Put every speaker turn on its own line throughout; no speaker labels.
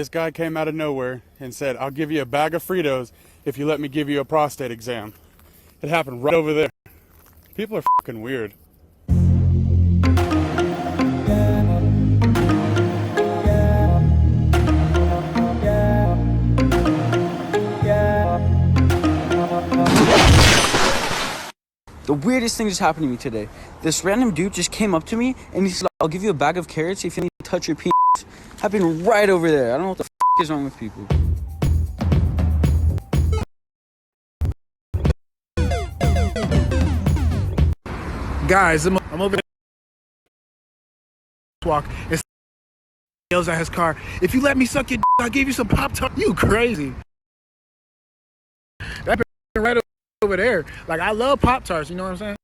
This guy came out of nowhere and said, I'll give you a bag of Fritos if you let me give you a prostate exam. It happened right over there. People are fucking weird.
The weirdest thing just happened to me today. This random dude just came up to me and he said, I'll give you a bag of carrots if you let me touch your penis. Happened right over there. I don't know what the is wrong with people.
Guys, I'm over there. Walk and yells at his car. If you let me suck your dick, I'll give you some Pop-Tart. You crazy. That right over there. Like, I love Pop-Tarts, you know what I'm saying?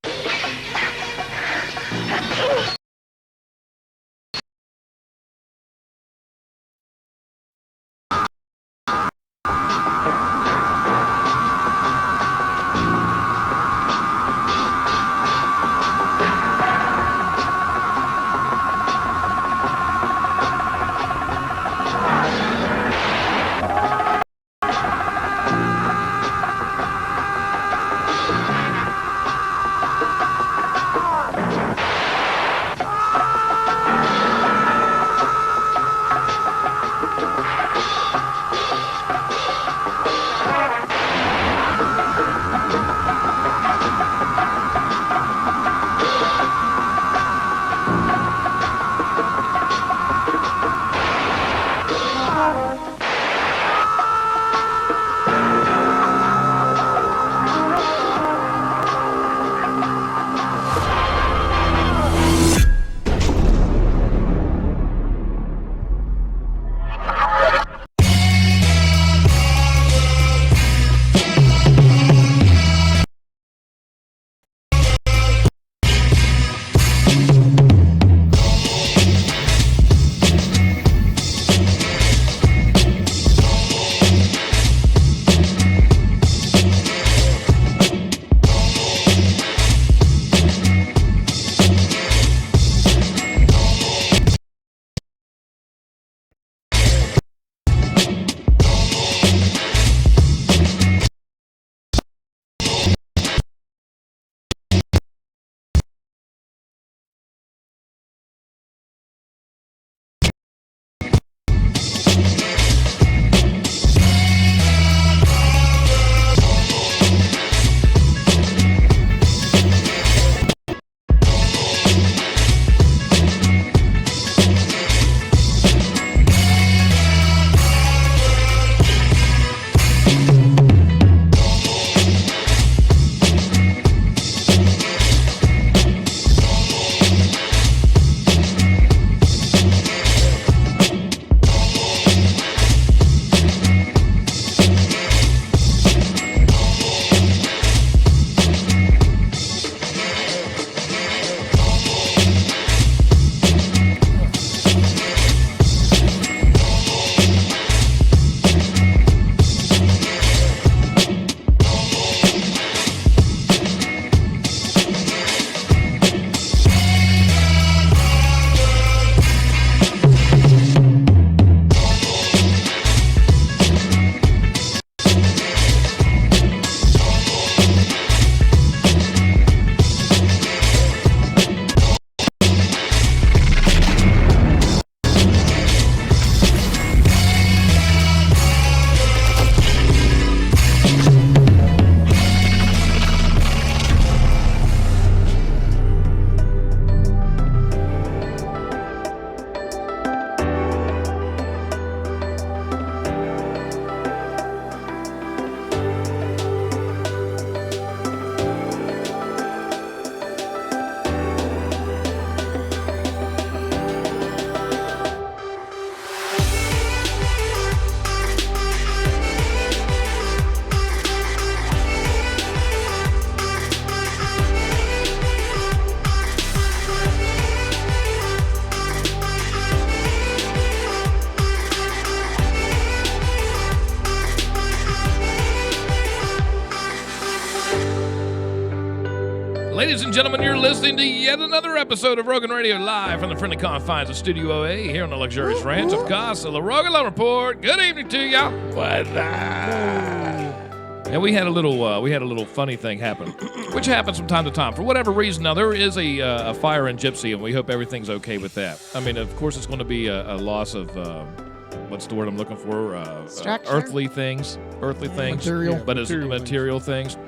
Ladies and gentlemen, you're listening to yet another episode of Rogan Radio live from the friendly confines of Studio OA here on the luxurious ranch of Casa La Rogan Love Report. Good evening to y'all. And we had a little funny thing happen, which happens from time to time for whatever reason. Now there is a fire in Gypsy, and we hope everything's okay with that. I mean, of course, it's going to be a loss of what's the word I'm looking for? Earthly things,
Material.
but it's material things.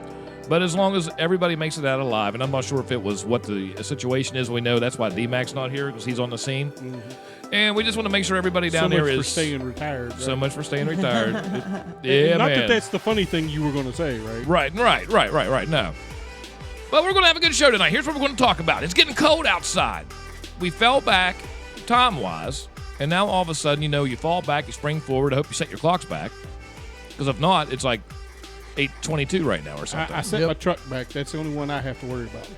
But as long as everybody makes it out alive, and I'm not sure if it was what the situation is, we know that's why D-Mac's not here, because he's on the scene. Mm-hmm. And we just want to make sure everybody down there is...
So much for staying retired. Right?
So much for staying retired.
Not that that's the funny thing you were going to say, right?
Right, no. But we're going to have a good show tonight. Here's what we're going to talk about. It's getting cold outside. We fell back time-wise, and now all of a sudden, you fall back, you spring forward. I hope you set your clocks back, because if not, it's like 8:22 right now or something.
I set my truck back. That's the only one I have to worry about.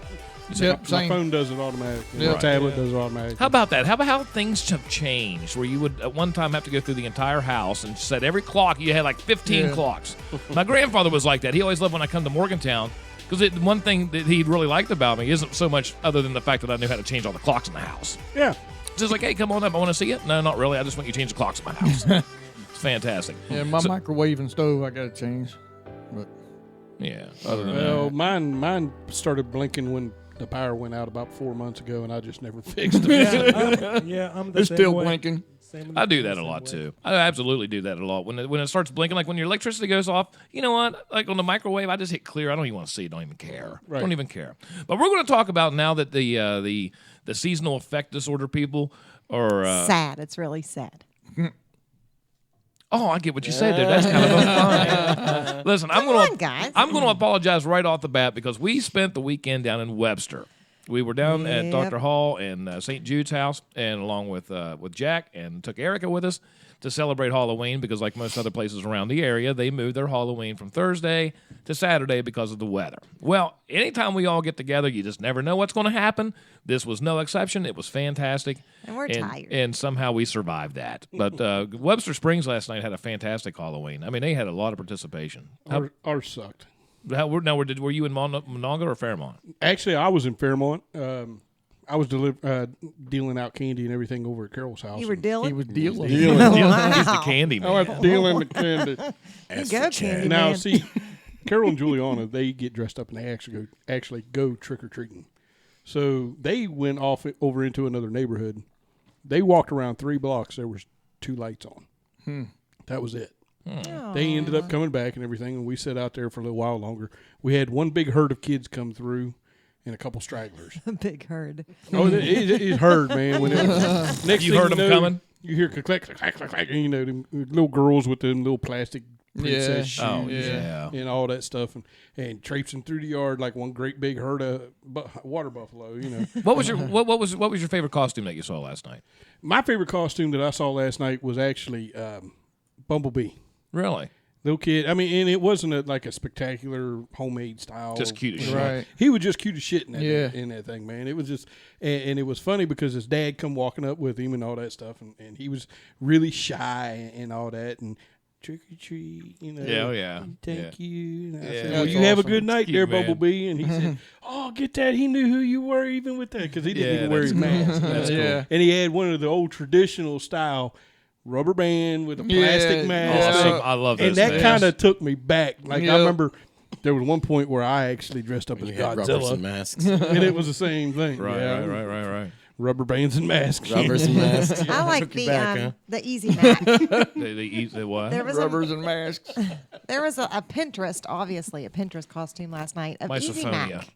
Same.
My phone does it automatically.
Right.
My tablet does it automatically.
How about that? How about how things have changed, where you would at one time have to go through the entire house and set every clock. You had like 15 clocks. My grandfather was like that. He always loved when I come to Morgantown, because one thing that he really liked about me isn't so much other than the fact that I knew how to change all the clocks in the house.
Yeah.
Just like, hey, come on up. I want to see it. No, not really. I just want you to change the clocks in my house. It's fantastic.
Yeah, my microwave and stove I got to change. But
yeah. Other than
Well,
that.
mine started blinking when the power went out about 4 months ago, and I just never fixed it.
I'm the
it's
same
still
way.
blinking.
I do that a lot too. I absolutely do that a lot. When it starts blinking, like when your electricity goes off, you know what? Like on the microwave, I just hit clear. I don't even want to see it. Don't even care.
Right.
Don't even care. But we're going to talk about now that the seasonal affect disorder people are
sad. It's really sad.
Oh, I get what you said there. That's kind of funny. Listen, I'm going to apologize right off the bat, because we spent the weekend down in Webster. We were down at Dr. Hall and St. Jude's house, and along with Jack, and took Erica with us to celebrate Halloween, because like most other places around the area, they moved their Halloween from Thursday to Saturday because of the weather. Well, anytime we all get together, you just never know what's going to happen. This was no exception. It was fantastic.
And we're tired.
And somehow we survived that. But Webster Springs last night had a fantastic Halloween. I mean, they had a lot of participation.
Ours sucked.
Were you in Monongah or Fairmont?
Actually, I was in Fairmont. I was dealing out candy and everything over at Carol's house.
You were dealing?
He was dealing.
He's the candy man.
I was dealing the candy.
Go, candy
Now,
man.
see, Carol and Juliana, they get dressed up and they actually go trick-or-treating. So they went off over into another neighborhood. They walked around 3 blocks. There was 2 lights on. That was it. They ended up coming back and everything, and we sat out there for a little while longer. We had one big herd of kids come through and a couple stragglers.
A big herd.
Oh, it herd, man. When next
You
thing
heard them coming?
You hear clack, clack, clack, clack, clack, and, them little girls with them little plastic princess shoes and all that stuff, and traipsing through the yard like one great big herd of water buffalo.
What was your favorite costume that you saw last night?
My favorite costume that I saw last night was actually Bumblebee.
Really?
Little kid. I mean, and it wasn't like a spectacular homemade style.
Just cute as shit.
Right.
He was just cute as shit in that thing, man. It was just, and it was funny because his dad come walking up with him and all that stuff, and he was really shy and all that, and trick or treat, thank you. And I said, well, you have a good night there,
man.
Bumblebee. And he said, oh, get that. He knew who you were even with that, because he didn't even wear his mask.
That's cool.
And he had one of the old traditional style rubber band with a plastic mask.
Awesome. I love those
and that
things.
kind of took me back. Like I remember there was one point where I actually dressed up as Godzilla,
and masks.
and it was the same thing.
Right.
Rubber bands and masks.
Rubbers and masks.
I like
back,
the Easy Mac.
They eat the what?
There was
Rubbers and masks.
There was a Pinterest, obviously a Pinterest costume last night of Easy Mac.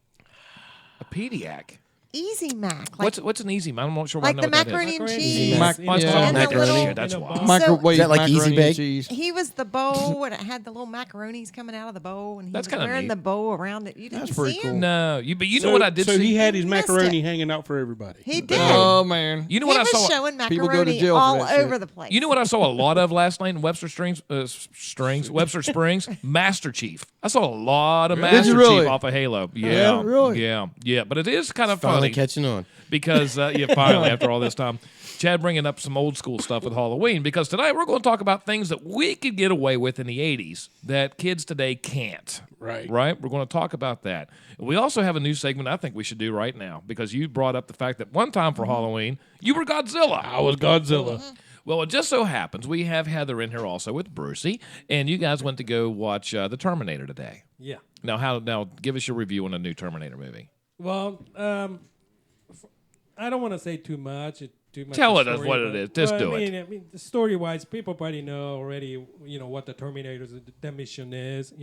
A pediac.
Easy Mac. Like,
What's an Easy Mac? I'm not sure.
like
I know
the
what that
macaroni
is.
and
Macaroni.
cheese.
And
the
macaroni.
little-
That's why.
Microwave
Is that like
macaroni
Easy
and
Bake?
cheese.
He was the bow, and it had the little macaronis coming out of the bow, and he
That's
was
kinda
wearing
neat.
the bow around it. You didn't
That's pretty
see
cool.
him?
No, but you know what I did
So
see?
he had his
Missed
macaroni
it.
hanging out for everybody.
He did.
Oh man.
You know
He
what I
was
saw?
showing
People go to
macaroni
jail for
all
that shit.
over the place.
You know what I saw a lot of last night in Webster Webster Springs? Master Chief. I saw a lot of Master
you really?
Chief off of Halo. Yeah,
really?
Yeah. But it is kind of
Finally finally catching on.
Because, finally, after all this time. Chad bringing up some old school stuff with Halloween, because tonight we're going to talk about things that we could get away with in the 80s that kids today can't.
Right.
Right? We're going to talk about that. We also have a new segment I think we should do right now, because you brought up the fact that one time for Halloween, you were Godzilla.
I was Godzilla.
Well, it just so happens we have Heather in here also with Brucey, and you guys went to go watch The Terminator today.
Yeah.
Now give us your review on the new Terminator movie.
Well, I don't want to say too much.
Tell it as what it is. Just do it.
I mean, story-wise, people probably know already, what the Terminator's the mission is,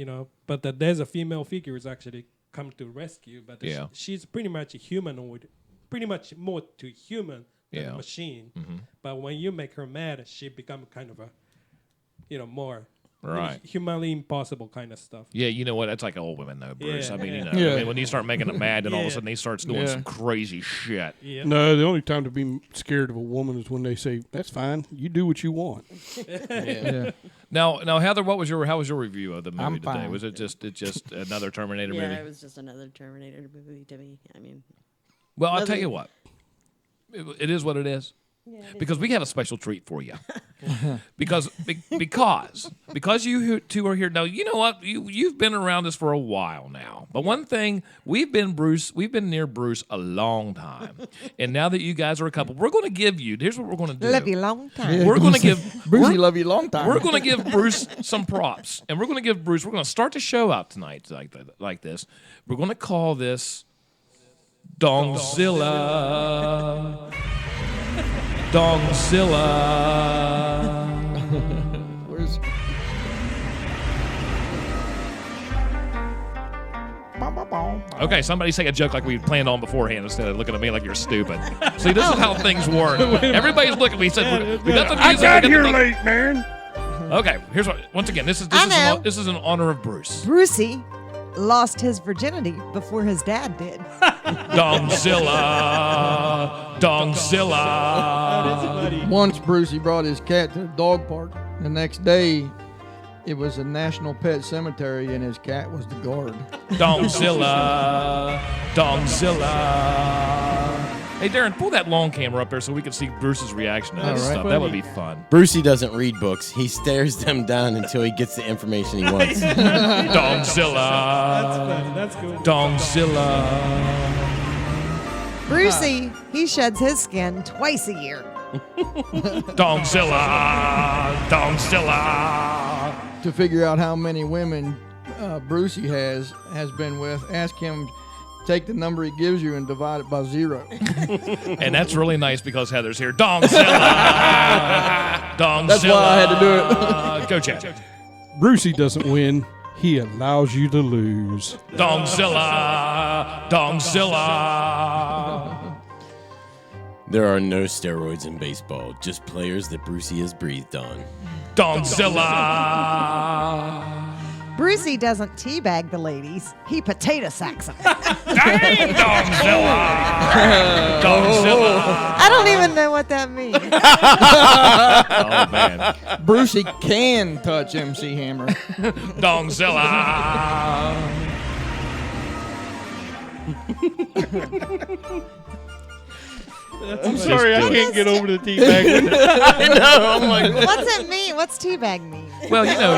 But there's a female figure who's actually come to rescue, but she's pretty much a humanoid, pretty much more to human than a machine. Mm-hmm. But when you make her mad, she becomes kind of a, more humanly impossible kind of stuff.
Yeah, you know what? That's like old women, though, Bruce.
Yeah,
I mean,
yeah.
I mean, when you start making them mad, and all of a sudden they start doing some crazy shit.
Yeah.
No, the only time to be scared of a woman is when they say, "That's fine, you do what you want."
Now, Heather, how was your review of the movie
I'm
today?
fine.
Was it just another Terminator movie?
Yeah, it was just another Terminator movie to me. I mean,
well, I'll tell you what. It is what it is. Yeah, because we have a special treat for you. because you two are here now. You know what? You've been around us for a while now. But one thing, we've been near Bruce a long time. And now that you guys are a couple, we're going to give you. Here's what we're going to do.
Love you long time.
Yeah.
We're going to give
Brucey love you long time.
We're going to give Bruce some props, and we're going to start the show out tonight like this. We're going to call this Dongzilla. Dongzilla.
Where's...
Okay, somebody say a joke like we planned on beforehand instead of looking at me like you're stupid. See, this is how things work. Everybody's looking at me. Said, we got the music.
I got here late, man.
Okay, here's what. Once again, this is in honor of Bruce.
Brucey lost his virginity before his dad did.
Dongzilla. Dongzilla.
Once Brucey brought his cat to the dog park. The next day, it was a national pet cemetery, and his cat was the guard.
Dongzilla. Dongzilla. Hey, Darren, pull that long camera up there so we can see Bruce's reaction to this stuff. That would be fun.
Brucey doesn't read books. He stares them down until he gets the information he wants.
Dongzilla.
That's cool.
Dongzilla.
Brucey, he sheds his skin twice a year.
Dongzilla. Dongzilla.
To figure out how many women Brucey has been with, ask him, take the number he gives you and divide it by 0.
And that's really nice because Heather's here. Dongzilla. Dongzilla.
That's why I had to do it.
Go, Chad.
Brucey doesn't win. He allows you to lose.
Dongzilla. Dongzilla.
There are no steroids in baseball, just players that Brucey has breathed on.
Dongzilla.
Brucey doesn't teabag the ladies. He potato sacks them.
Dang, Dongzilla. Dongzilla.
I don't even know what that means.
Oh, man.
Brucey can touch MC Hammer.
Dongzilla.
I'm sorry, I can't get over the teabag.
I know. I'm like,
What's it mean? What's teabag mean?
Well, you know.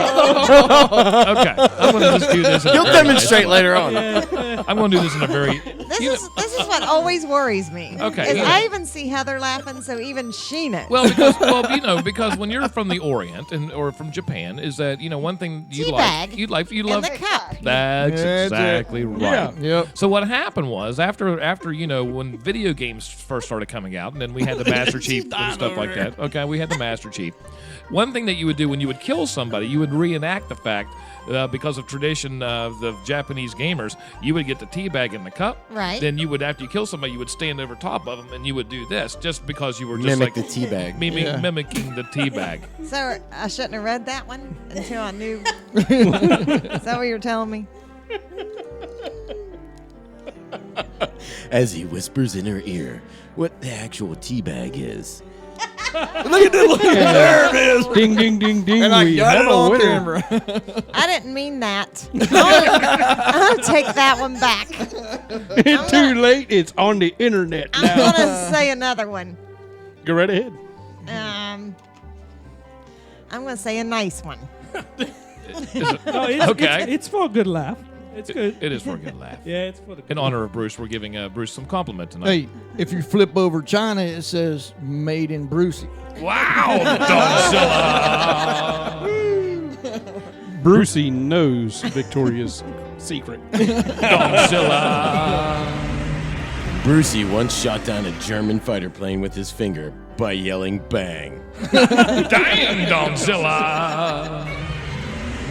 Okay, I'm going to just do this.
You'll demonstrate later on.
I'm going to do this in a very.
This is what always worries me.
Okay,
Is
yeah.
I even see Heather laughing, so even she knows.
Well, because when you're from the Orient or from Japan, is that one thing you like?
Teabag
You
in
love.
the cup.
That's
That's
exactly right.
Yeah.
Yep.
So what happened was after when video games first started coming out, and then we had the Master Chief and stuff like that. Okay, we had the Master Chief. One thing that you would do when you would kill somebody, you would reenact the fact because of tradition of the Japanese gamers, you would get the teabag in the cup.
Right.
Then you would, after you kill somebody, you would stand over top of them and you would do this just because you were just
mimic
like
the teabag.
mimicking the teabag.
So I shouldn't have read that one until I knew. Is that what you're telling me?
As he whispers in her ear what the actual teabag is.
Look at that. There it is.
Ding, ding, ding, ding.
And I
We
got
have
it
a
on
winner.
camera.
I didn't mean that. I'll take that one back.
Too late. It's on the internet
I'm
now.
gonna say another one.
Go right ahead.
I'm gonna say a nice one.
No, it's for a good laugh. It's good.
It is for a good laugh.
Yeah, it's for the good
In honor of Bruce, we're giving Bruce some compliment tonight.
Hey, if you flip over China, it says "Made in Brucey."
Wow, Domzilla!
Brucey knows Victoria's secret.
Domzilla!
Brucey once shot down a German fighter plane with his finger by yelling bang.
Dang, Domzilla!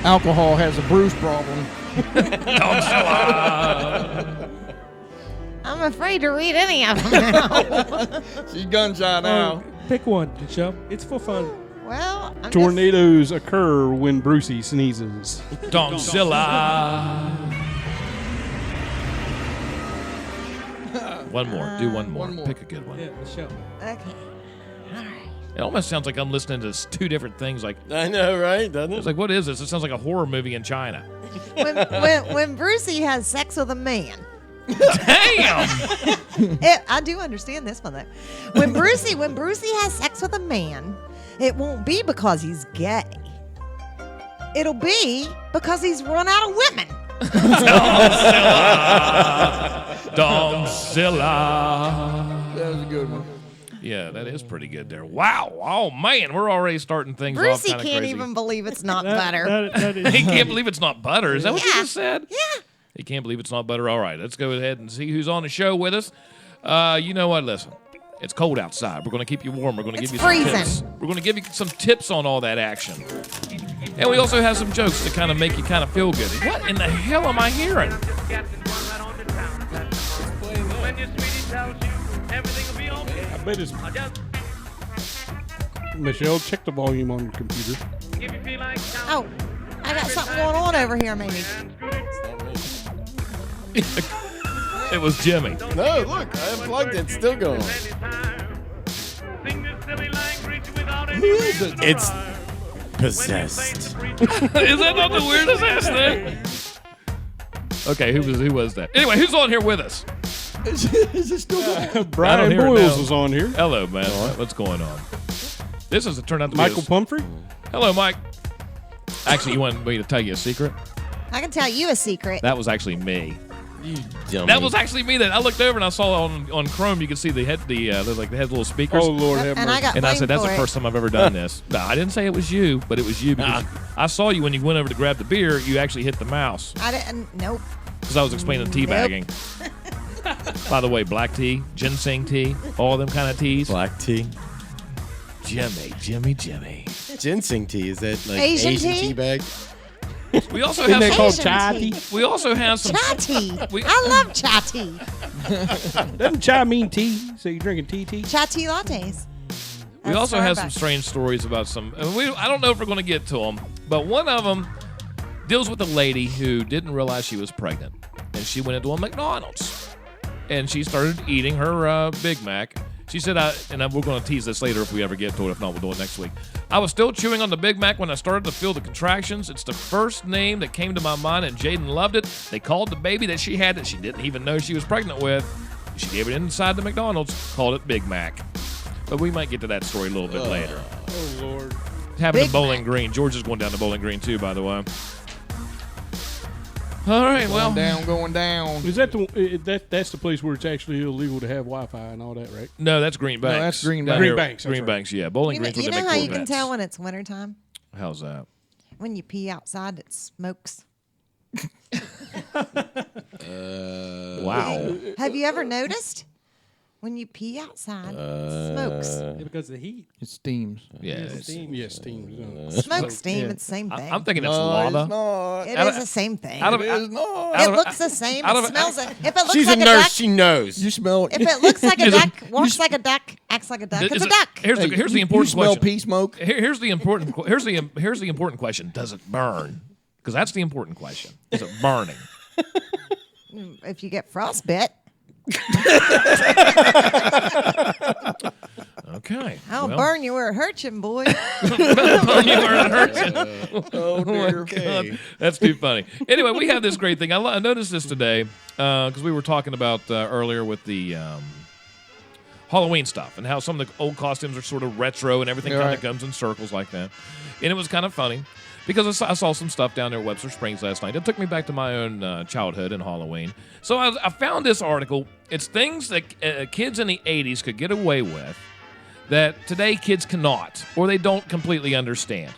Alcohol has a Bruce problem.
Domzilla!
I'm afraid to read any of them now.
She's gunshot now.
Pick one, Michelle. It's for fun.
Well, I'm
Tornadoes occur when Brucey sneezes.
Domzilla! One more. Do one more.
One more.
Pick a good one.
Yeah, Michelle.
okay. All right.
It almost sounds like I'm listening to two different things. Like,
I know, right? Doesn't
it's
it?
like, what is this? It sounds like a horror movie in China.
When Brucey has sex with a man.
Damn!
I do understand this one though. When Brucey has sex with a man, it won't be because he's gay. It'll be because he's run out of women.
Domzilla!
That was a good one.
Yeah, that is pretty good there. Wow. Oh, man. We're already starting things off
Brucey
kind of
can't
crazy.
even believe it's not butter.
He can't believe it's not butter. Is that what you
Yeah.
just said?
Yeah.
He can't believe it's not butter. All right, let's go ahead and see who's on the show with us. You know what? Listen, it's cold outside. We're going to keep you warm. We're going to give you some
freezing.
tips. We're going to give you some tips on all that action. And we also have some jokes to kind of make you kind of feel good. What in the hell am I hearing?
I bet it's. Michelle, check the volume on your computer.
Oh, I got something going on over here, maybe.
It was Jimmy.
No, look, I unplugged it. It's still going. It's possessed.
Is that not the weirdest ass thing? Okay, who was that? Anyway, who's on here with us?
Is it still going?
Brian
hear it
Boyles
now.
was on here.
Hello, man. What's going on? This has turned out to be
Michael Pumphrey.
Hello, Mike. Actually, you want me to tell you a secret?
I can tell you a secret.
That was actually me.
You dummy.
That was actually me. That I looked over and I saw on Chrome. You could see the little speakers.
Oh Lord, have
And I
mercy.
got
And I said,
blamed
that's the
for it.
first time I've ever done this. No, I didn't say it was you, but it was you because I saw you when you went over to grab the beer. You actually hit the mouse
I didn't. Nope.
because I was explaining teabagging. By the way, black tea, ginseng tea, all them kind of teas.
Black tea.
Jimmy.
Ginseng tea. Is that like
Asian
Asian
tea?
tea bag?
We also
Isn't
have
that
some,
called
Asian
chai
tea.
tea?
we also have some.
Chai tea.
We-
I love chai tea.
Doesn't chai mean tea? So you're drinking tea?
Chai tea lattes.
We
That's
also have some
Starbucks.
strange stories about some. I don't know if we're going to get to them, but one of them deals with a lady who didn't realize she was pregnant, and she went into a McDonald's, and she started eating her Big Mac. She said, we're going to tease this later if we ever get to it. If not, we'll do it next week. I was still chewing on the Big Mac when I started to feel the contractions. It's the first name that came to my mind, and Jaden loved it. They called the baby that she had that she didn't even know she was pregnant with. She gave it inside the McDonald's, called it Big Mac. But we might get to that story a little bit later.
Oh Lord.
It happened in
Big
Bowling
Mac.
Green. George is going down to Bowling Green too, by the way. All right, well,
Going down.
Is that that's the place where it's actually illegal to have Wi-Fi and all that, right?
no, that's Green Banks.
that's Green
Down
Banks.
here-
Green Banks, that's
Green
right.
Banks, yeah. Bowling Green's where
You
they
know
make
how you can
Corvettes.
tell when it's wintertime?
How's that?
When you pee outside, it smokes.
Wow.
Have you ever noticed? When you pee outside, it smokes.
Yeah, because of the heat.
It steams.
Yeah.
It's
it's-
steam.
Yes, team.
Smoke, steam, it's the same thing.
I'm thinking it's lava.
not.
It
out
is
of-
the same thing.
out of-
It is not.
out
It
of-
looks the same.
out
It
of-
smells it. If it looks
She's
like
a
a
nurse.
duck,
She knows.
You smell
if it looks like a
Is it-
duck, walks like a duck, acts like a duck, it's
Is
a
it-
duck.
Here's the
you
important
smell
question.
pea smoke.
Here's the important question. Does it burn? Because that's the important question. Is it burning?
If you get frostbite,
Okay. Okay.
I'll
well.
burn you where it hurts you, boy.
Burn you where it hurts you.
Oh,
my
dear. Okay.
God. That's too funny. Anyway, we have this great thing. I noticed this today because we were talking about earlier with the Halloween stuff and how some of the old costumes are sort of retro and everything kind of comes in circles like that. And it was kind of funny because I saw some stuff down there at Webster Springs last night. It took me back to my own childhood and Halloween. So I found this article. It's things that kids in the 80s could get away with that today kids cannot, or they don't completely understand.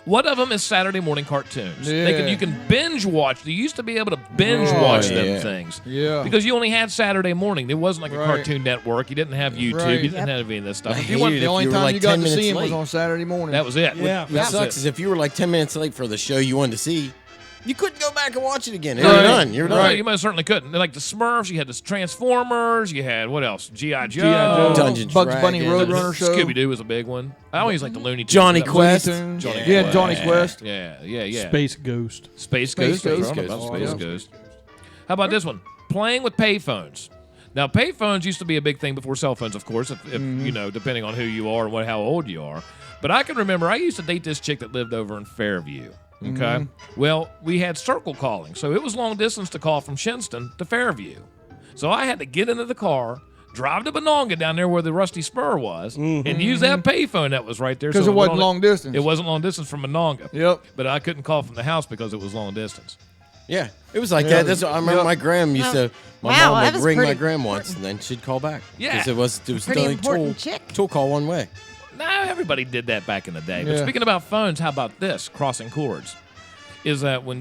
One of them is Saturday morning cartoons.
Yeah.
You can binge watch. You used to be able to binge watch them things.
Yeah.
Because you only had Saturday morning. There wasn't like a Cartoon Network. You didn't have YouTube. You didn't have any of this stuff.
The
only time
like
you got
10
to see
minutes
him was
late.
on Saturday morning.
That was it.
Yeah.
What sucks is if you were like 10 minutes late for the show you wanted to see, you couldn't go back and watch it again. You're done. You're done.
You most certainly couldn't. Like the Smurfs, you had the Transformers, you had what else? G.I. Joe.
Dungeons
Bugs
Dragons.
Bunny Roadrunner show.
Scooby-Doo was a big one. I always like the Looney Tunes.
Johnny
That was-
Quest.
Johnny Quest.
Yeah.
Space Ghost.
Space Ghost.
Ghost.
Space Ghost. How about this one? Playing with payphones. Now, payphones used to be a big thing before cell phones, of course, if you know, depending on who you are and how old you are. But I can remember I used to date this chick that lived over in Fairview. Okay. Well, we had circle calling, so it was long distance to call from Shinston to Fairview. So I had to get into the car, drive to Monongah down there where the Rusty Spur was, and use that payphone that was right there.
Because
So
it wasn't long distance.
It wasn't long distance from Monongah.
Yep.
But I couldn't call from the house because it was long distance.
Yeah, it was like that. That's what, I remember my gram used to. My
Wow,
mom
that
would
was
ring my
pretty
gram once, and then she'd call back.
Yeah.
because it was
Pretty
only
important chick.
tool call one way.
No, everybody did that back in the day. But
Yeah.
speaking about phones, how about this? Crossing cords. Is that when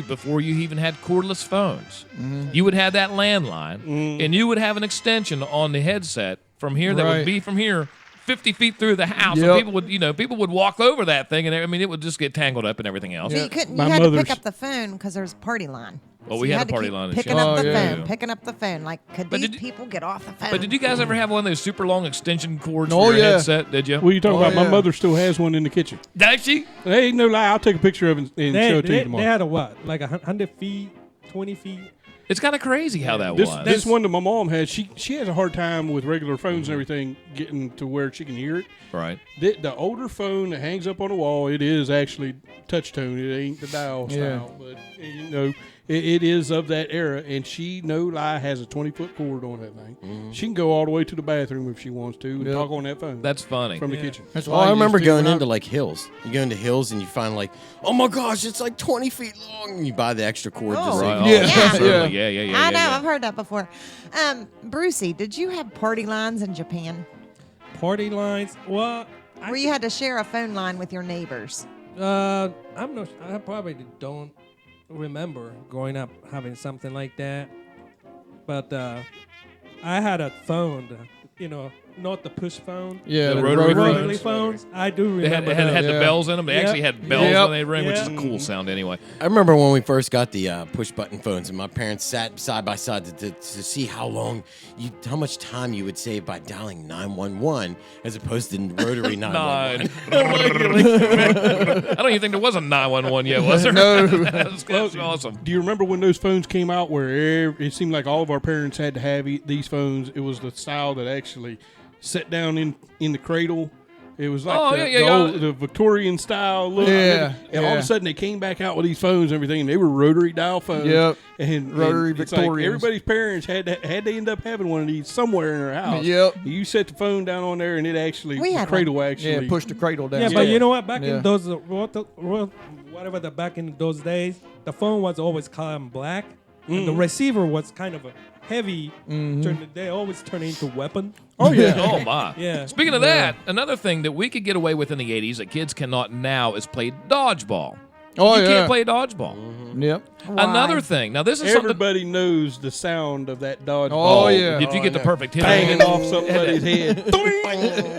before you even had cordless phones, you would have that landline, and you would have an extension on the headset from here that would
Right.
be from here 50 feet through the house.
Yep.
And people would walk over that thing, and it would just get tangled up and everything else.
So you couldn't. You
My
had to pick
mother's-
up the phone because there was a party line.
Well,
So
we
you
had a
to
party
keep
line and
Picking
shit.
up
Oh,
the
yeah.
phone. Picking up the phone. Like, could
But
these
did-
people get off the phone?
But did you guys ever have one of those super long extension cords
Oh,
for your
yeah.
headset? Did you?
What are you talking
Oh,
about? My
yeah.
mother still has one in the kitchen.
Does she?
Hey, no lie. I'll take a picture of it and show it to you
They
tomorrow.
had a what? Like 100 feet, 20 feet?
It's kind of crazy how that
This,
was.
this one that my mom has, she has a hard time with regular phones and everything getting to where she can hear it.
Right.
The older phone that hangs up on the wall, it is actually touch tone. It ain't the dial
Yeah.
style, but you know, it is of that era. And she, no lie, has a 20-foot cord on that thing. She can go all the way to the bathroom if she wants to and
Yep.
talk on that phone.
That's funny.
from the kitchen.
That's
Oh,
why
I remember
used to
going
when I-
into like hills. You go into hills and you find like, oh my gosh, it's like 20 feet long. And you buy the extra cord.
Oh.
Just
Right.
like,
Yeah.
Yeah.
Certainly. Yeah.
I know.
yeah.
I've heard that before. Brucey, did you have party lines in Japan
Party lines? Well,
where you had to share a phone line with your neighbors?
I'm not. I probably don't remember growing up having something like that. But I had a phone. Not the push phone.
Yeah,
The
the
rotary
Rotary
phones.
phones. I do
They
remember.
had
those.
the
Yeah.
bells in them. They
Yep.
actually had bells
Yep.
when they ring, which is a
Yeah.
cool sound anyway.
I remember when we first got the push button phones, and my parents sat side by side to see how much time you would save by dialing 911 as opposed to rotary 911.
I don't even think there was a 911 yet, was there?
No.
That's awesome.
Do you remember when those phones came out where it seemed like all of our parents had to have these phones? It was the style that actually sat down in the cradle. It was like the Victorian style look.
Yeah,
And all of
yeah.
a sudden they came back out with these phones and everything, and they were rotary dial phones.
Yep.
And
Rotary
it's like
Victorians.
everybody's parents had they end up having one of these somewhere in their house.
Yep.
You set the phone down on there and it actually
We
the
had
cradle actually
Yeah, push the cradle down.
Yeah, but you know what? Back
Yeah.
in those, back in those days, the phone was always colored black, and the receiver was kind of a heavy. They always turn into weapon.
Oh yeah.
Oh my.
Yeah.
Speaking of that, another thing that we could get away with in the 80s that kids cannot now is play dodgeball.
Oh
you
yeah.
can't play dodgeball.
Yep.
Another thing. Now this is something.
Everybody knows the sound of that dodgeball.
Oh yeah.
If you get the perfect hit,
Banging off somebody's head.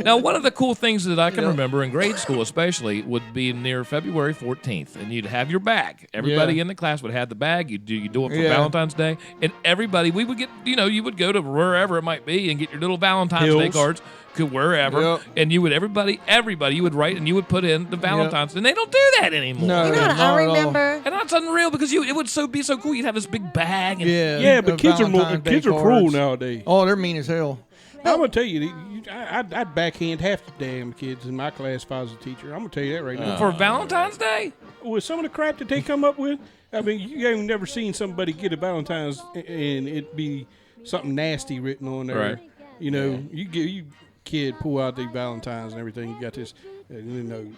Now, one of the cool things that I can remember in grade school, especially, would be near February 14th, and you'd have your bag. Everybody
Yeah.
in the class would have the bag. You do it for
Yeah.
Valentine's Day, and everybody we would get. You would go to wherever it might be and get your little Valentine's Day
Hills.
cards. Wherever,
Yep.
and you would everybody you would write and you would put in the Valentine's, and they don't do that anymore.
No.
You know what
not
I
at all.
remember?
And that's unreal because it would be so cool. You'd have this big bag. And
Yeah.
Yeah, but
the
kids are
Valentine's Day
kids are cruel
cards.
nowadays.
Oh, they're mean as hell.
I'm gonna tell you, I'd backhand half the damn kids in my class if I was a teacher. I'm gonna tell you that right now.
For Valentine's Day?
With some of the crap that they come up with, I mean, you ain't never seen somebody get a Valentine's and it be something nasty written on there.
Right.
You know, you kid pull out the Valentine's and everything. You got this,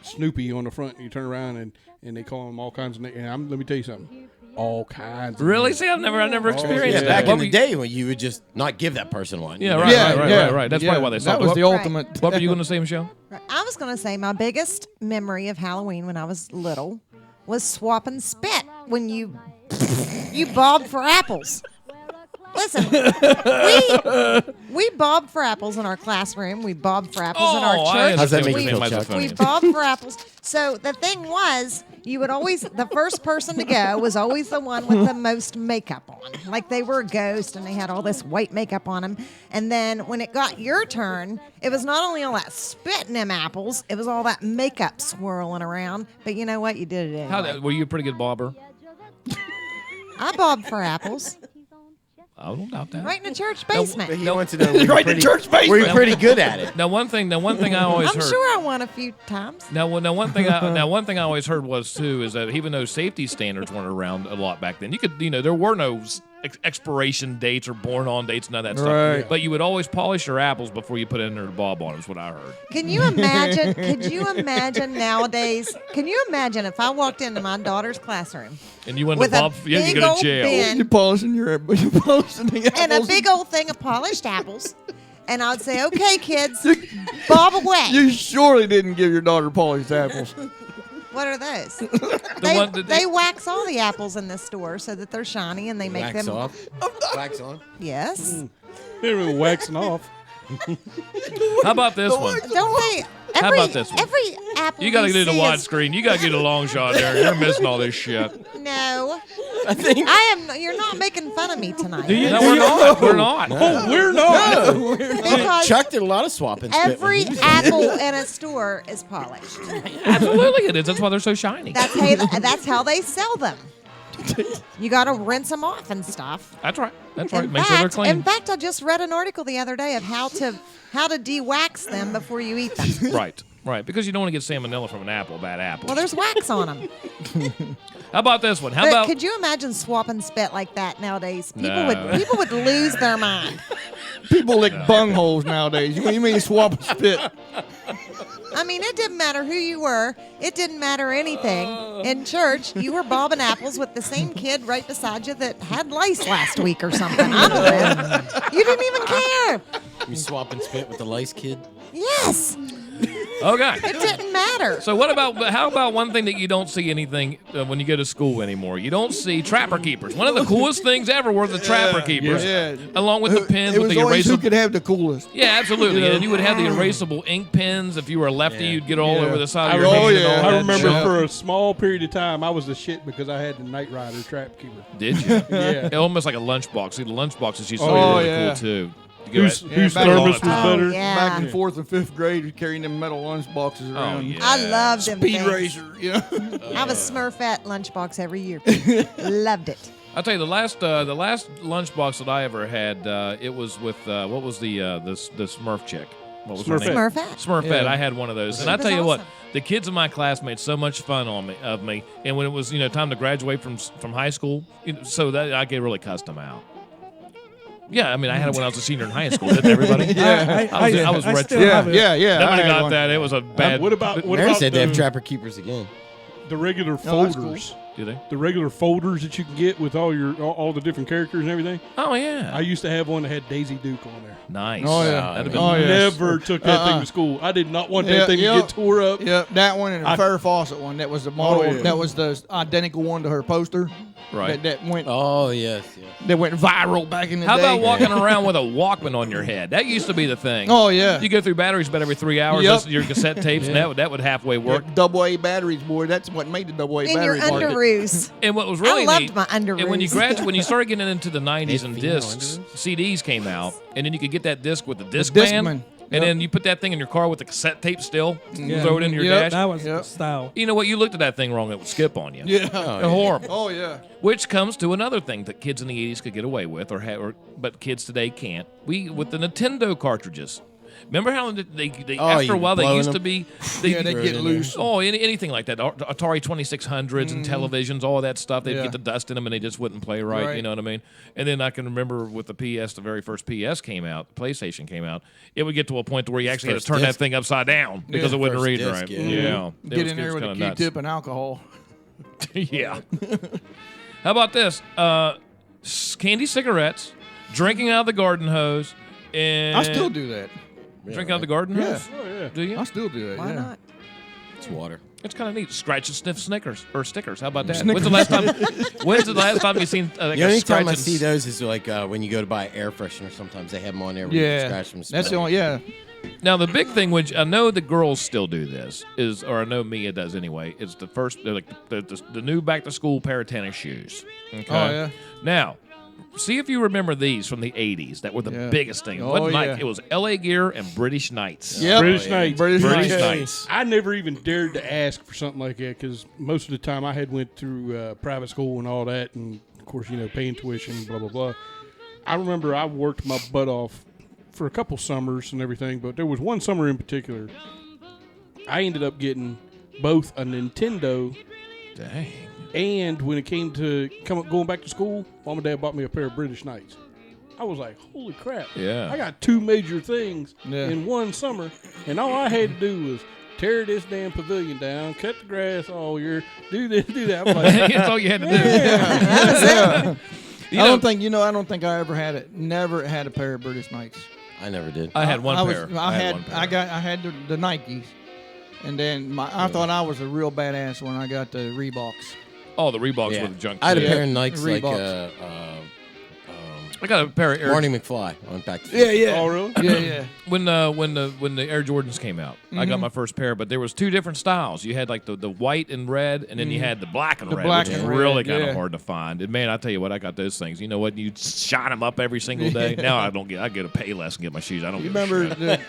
Snoopy on the front. And you turn around and they call them all kinds of names. And let me tell you something. All kinds.
Really? See, I've never experienced that.
Back in the day when you would just not give that person one.
Yeah, right. That's probably why they
That was the ultimate.
What were you going to say, Michelle?
I was going to say my biggest memory of Halloween when I was little was swapping spit when you bobbed for apples. Listen, we bobbed for apples in our classroom. We bobbed for apples in our church.
How's that make you feel, Chuck?
We bobbed for apples. So the thing was, you would always, the first person to go was always the one with the most makeup on. Like they were a ghost and they had all this white makeup on them. And then when it got your turn, it was not only all that spit in them apples, it was all that makeup swirling around. But you know what? You did it anyway.
Were you a pretty good bobber?
I bobbed for apples.
I don't doubt that.
Right in the church basement.
He wants to know were
Right in the church basement.
Were you pretty good at it?
Now one thing I always
I'm
heard.
sure I won a few times.
Now one thing I always heard was too is that even though safety standards weren't around a lot back then, you could there were no expiration dates or born on dates, none of that
Right.
stuff. But you would always polish your apples before you put in there the bob on them. Is what I heard.
Can you imagine? Could you imagine nowadays? Can you imagine if I walked into my daughter's classroom
And you went
with
to
a
bob, you
big
go to
old
jail.
bin
You're polishing the apples.
and a big old thing of polished apples, and I'd say, "Okay, kids, bob away."
You surely didn't give your daughter polished apples.
What are those?
one that
they wax all the apples in this store so that they're shiny and they make
Wax
them.
off. Wax on.
Yes.
They're really waxing off.
How about this one?
Don't they?
How about this one?
Every apple
You got to
we
do the
see is-
widescreen. You got to get a long shot there. You're missing all this shit.
No,
I think.
I am. You're not making fun of me tonight.
No, we're not. We're not.
Oh, we're not.
Because
Chuck did a lot of swapping. spit when
every
he was-
apple in a store is polished.
Absolutely, it is. That's why they're so shiny.
That's how they sell them. You got to rinse them off and stuff.
That's right. That's right. Make sure they're clean.
In fact, I just read an article the other day of how to de-wax them before you eat them.
Right. Because you don't want to get salmonella from an apple, a bad apple.
Well, there's wax on them.
How about this one? How
But
about
could you imagine swapping spit like that nowadays? People
No.
would lose their mind.
People lick bung holes nowadays. What do you mean swap spit?
I mean, it didn't matter who you were. It didn't matter anything. In church, you were bobbing apples with the same kid right beside you that had lice last week or something. I don't know. You didn't even care.
You swapping spit with the lice kid?
Yes.
Okay.
It didn't matter.
So how about one thing that you don't see anything when you go to school anymore? You don't see trapper keepers. One of the coolest things ever were the trapper keepers,
Yeah.
along with the pens
It
with
was
the
always who
erasable.
could have the coolest.
Yeah, absolutely.
You know?
And you would have the erasable ink pens. If you were a lefty,
Yeah.
you'd get all
Yeah.
over the side
I,
of your hand. and all
I
that
remember
shit.
for a small period of time, I was the shit because I had the Night Rider trap keeper.
Did you?
Yeah.
Almost like a lunchbox. See, the lunchboxes used to
Oh,
be really
yeah.
cool too. You
Whose
go-
whose
back
thermos was
in the
Oh,
better?
yeah.
Back in 4th and 5th grade, carrying them metal lunch boxes around.
yeah.
I loved them
Speed
things.
racer, you know.
I have a Smurfette lunchbox every year. Loved it.
I'll tell you the last lunchbox that I ever had. It was with what was the Smurf chick? What was her name?
Smurfette.
Smurfette.
Yeah.
I had one of those, and
She
I
was
tell you what,
awesome.
the kids in my class made so much fun of me. And when it was time to graduate from high school, so that I get really cussed them out. Yeah, I mean, I had it when I was a senior in high school, didn't everybody?
Yeah.
I was
I
retro.
still have it.
Yeah.
Nobody
I had
got
one.
that. It was a bad.
What about
Mary said they have
the,
trapper keepers again.
the regular
Oh, that's
folders?
Do they?
The regular folders that you can get with all the different characters and everything.
Oh yeah.
I used to have one that had Daisy Duke on there.
Nice.
Oh, yeah.
That'd have been
Oh, yeah.
Never took that thing
Uh-uh.
to school. I did not want that
Yeah,
thing to
yep.
get tore up.
Yep, that one and the
I-
Farrah Fawcett one. That was the model.
Oh, yeah.
That was the identical one to her poster.
Right.
That went.
Oh yes.
That went viral back in the
How
day.
about walking around with a Walkman on your head? That used to be the thing.
Oh yeah.
You go through batteries about every 3 hours,
Yep.
listen to your cassette tapes, and that would halfway work.
Double A batteries, boy. That's what made the double A
In your
batteries market.
underoos.
And what was really
I loved
neat,
my underoos.
and when you started getting into the 90s and
female
discs, CDs came out, and then you could get that disc with the
The
Discman.
Discman.
And then you put that thing in your car with the cassette tape still.
Yeah.
Throw it in your dash.
That was the style.
You know what? You looked at that thing wrong, it would skip on you.
Yeah.
Horrible.
Oh yeah.
Which comes to another thing that kids in the 80s could get away with, but kids today can't. With the Nintendo cartridges. Remember how they after a while they used to be
they get loose.
Oh, anything like that. Atari 2600s and televisions, all of that stuff. They'd get the dust in them and they just wouldn't play right. You know what I mean? And then I can remember with the PS, the very first PS came out, the PlayStation came out. It would get to a point to where you actually had to turn that thing upside down because it wouldn't read right. Yeah.
Get in there with a Q-tip and alcohol.
Yeah. How about this? Candy cigarettes, drinking out of the garden hose, and
I still do that.
Drink out of the garden hose?
Oh, yeah.
Do you?
I still do that.
Why not?
It's water.
It's kind of neat. Scratch and sniff Snickers or stickers. How about that? When's the last time? When's the last time you've seen
the only time I see those is like when you go to buy air freshener. Sometimes they have them on there. Where you can scratch them.
That's the only. Yeah.
Now the big thing, which I know the girls still do this, or I know Mia does anyway, is the first, the new back to school pair of tennis shoes. Okay?
Oh yeah.
Now, see if you remember these from the 80s that were the biggest thing. It wasn't Nike. It was LA Gear and British Knights.
Yeah,
British Knights.
British
Knights.
I never even dared to ask for something like that because most of the time I had went through private school and all that, and of course paying tuition, blah blah blah. I remember I worked my butt off for a couple summers and everything, but there was one summer in particular I ended up getting both a Nintendo.
Dang.
And when it came to going back to school, Mom and Dad bought me a pair of British Knights. I was like, holy crap.
Yeah.
I got two major things in one summer, and all I had to do was tear this damn pavilion down, cut the grass all year, do this, do that. I'm like,
that's all you had to do.
I don't think I ever had it. Never had a pair of British Knights.
I never did.
I had one pair.
I had the Nikes, and then I thought I was a real badass when I got the Reeboks.
Oh, the Reeboks were the junk.
I had a pair of Nikes
I got a pair of Air
Marty McFly. I went back to
Oh, really?
Yeah.
When the Air Jordans came out, I got my first pair, but there was two different styles. You had like the white and red, and then you had the black and red, which is really kind of hard to find. And man, I tell you what, I got those things. You know what? You shine them up every single day. Now I get to pay less and get my shoes. I don't.
You remember?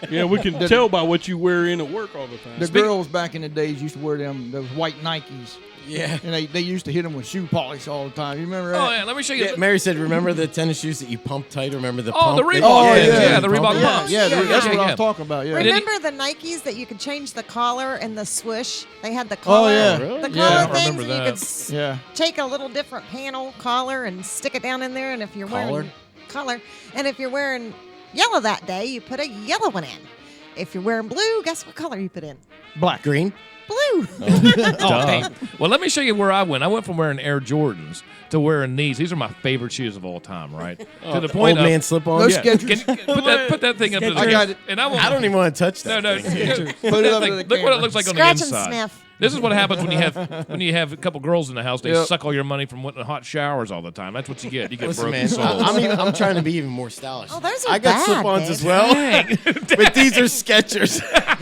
We can tell by what you wear in at work all the time.
The girls back in the days used to wear those white Nikes.
Yeah.
And they used to hit them with shoe polish all the time. You remember that?
Oh, yeah. Let me show you.
Yeah, Mary said, remember the tennis shoes that you pump tight? Remember the
pump?
The
Reebok. The Reebok pumps.
Yeah, that's what I was talking about. Yeah.
Remember the Nikes that you could change the collar and the swoosh? They had the collar.
Oh, yeah.
The collar
Yeah.
things, and you could take a little different panel collar and stick it down in there. And if you're wearing collar, and if you're wearing yellow that day, you put a yellow one in. If you're wearing blue, guess what color you put in?
Black.
Green.
Blue.
Well, let me show you where I went. I went from wearing Air Jordans to wearing these. These are my favorite shoes of all time, right? To the point
old man slip-on.
Those Skechers.
Put that thing up to the
I got it.
And
I don't even want to touch that.
No.
thing.
Put it up to the
Look what it looks like on the
Scratch
inside.
and sniff.
This is what happens when you have a couple girls in the house. They suck all your money from wanting hot showers all the time. That's what you get. You get
Listen,
broken
man,
souls.
I'm trying to be even more stylish.
Oh, those are
I got
bad,
slip-ons
babe.
as well, but these are Skechers.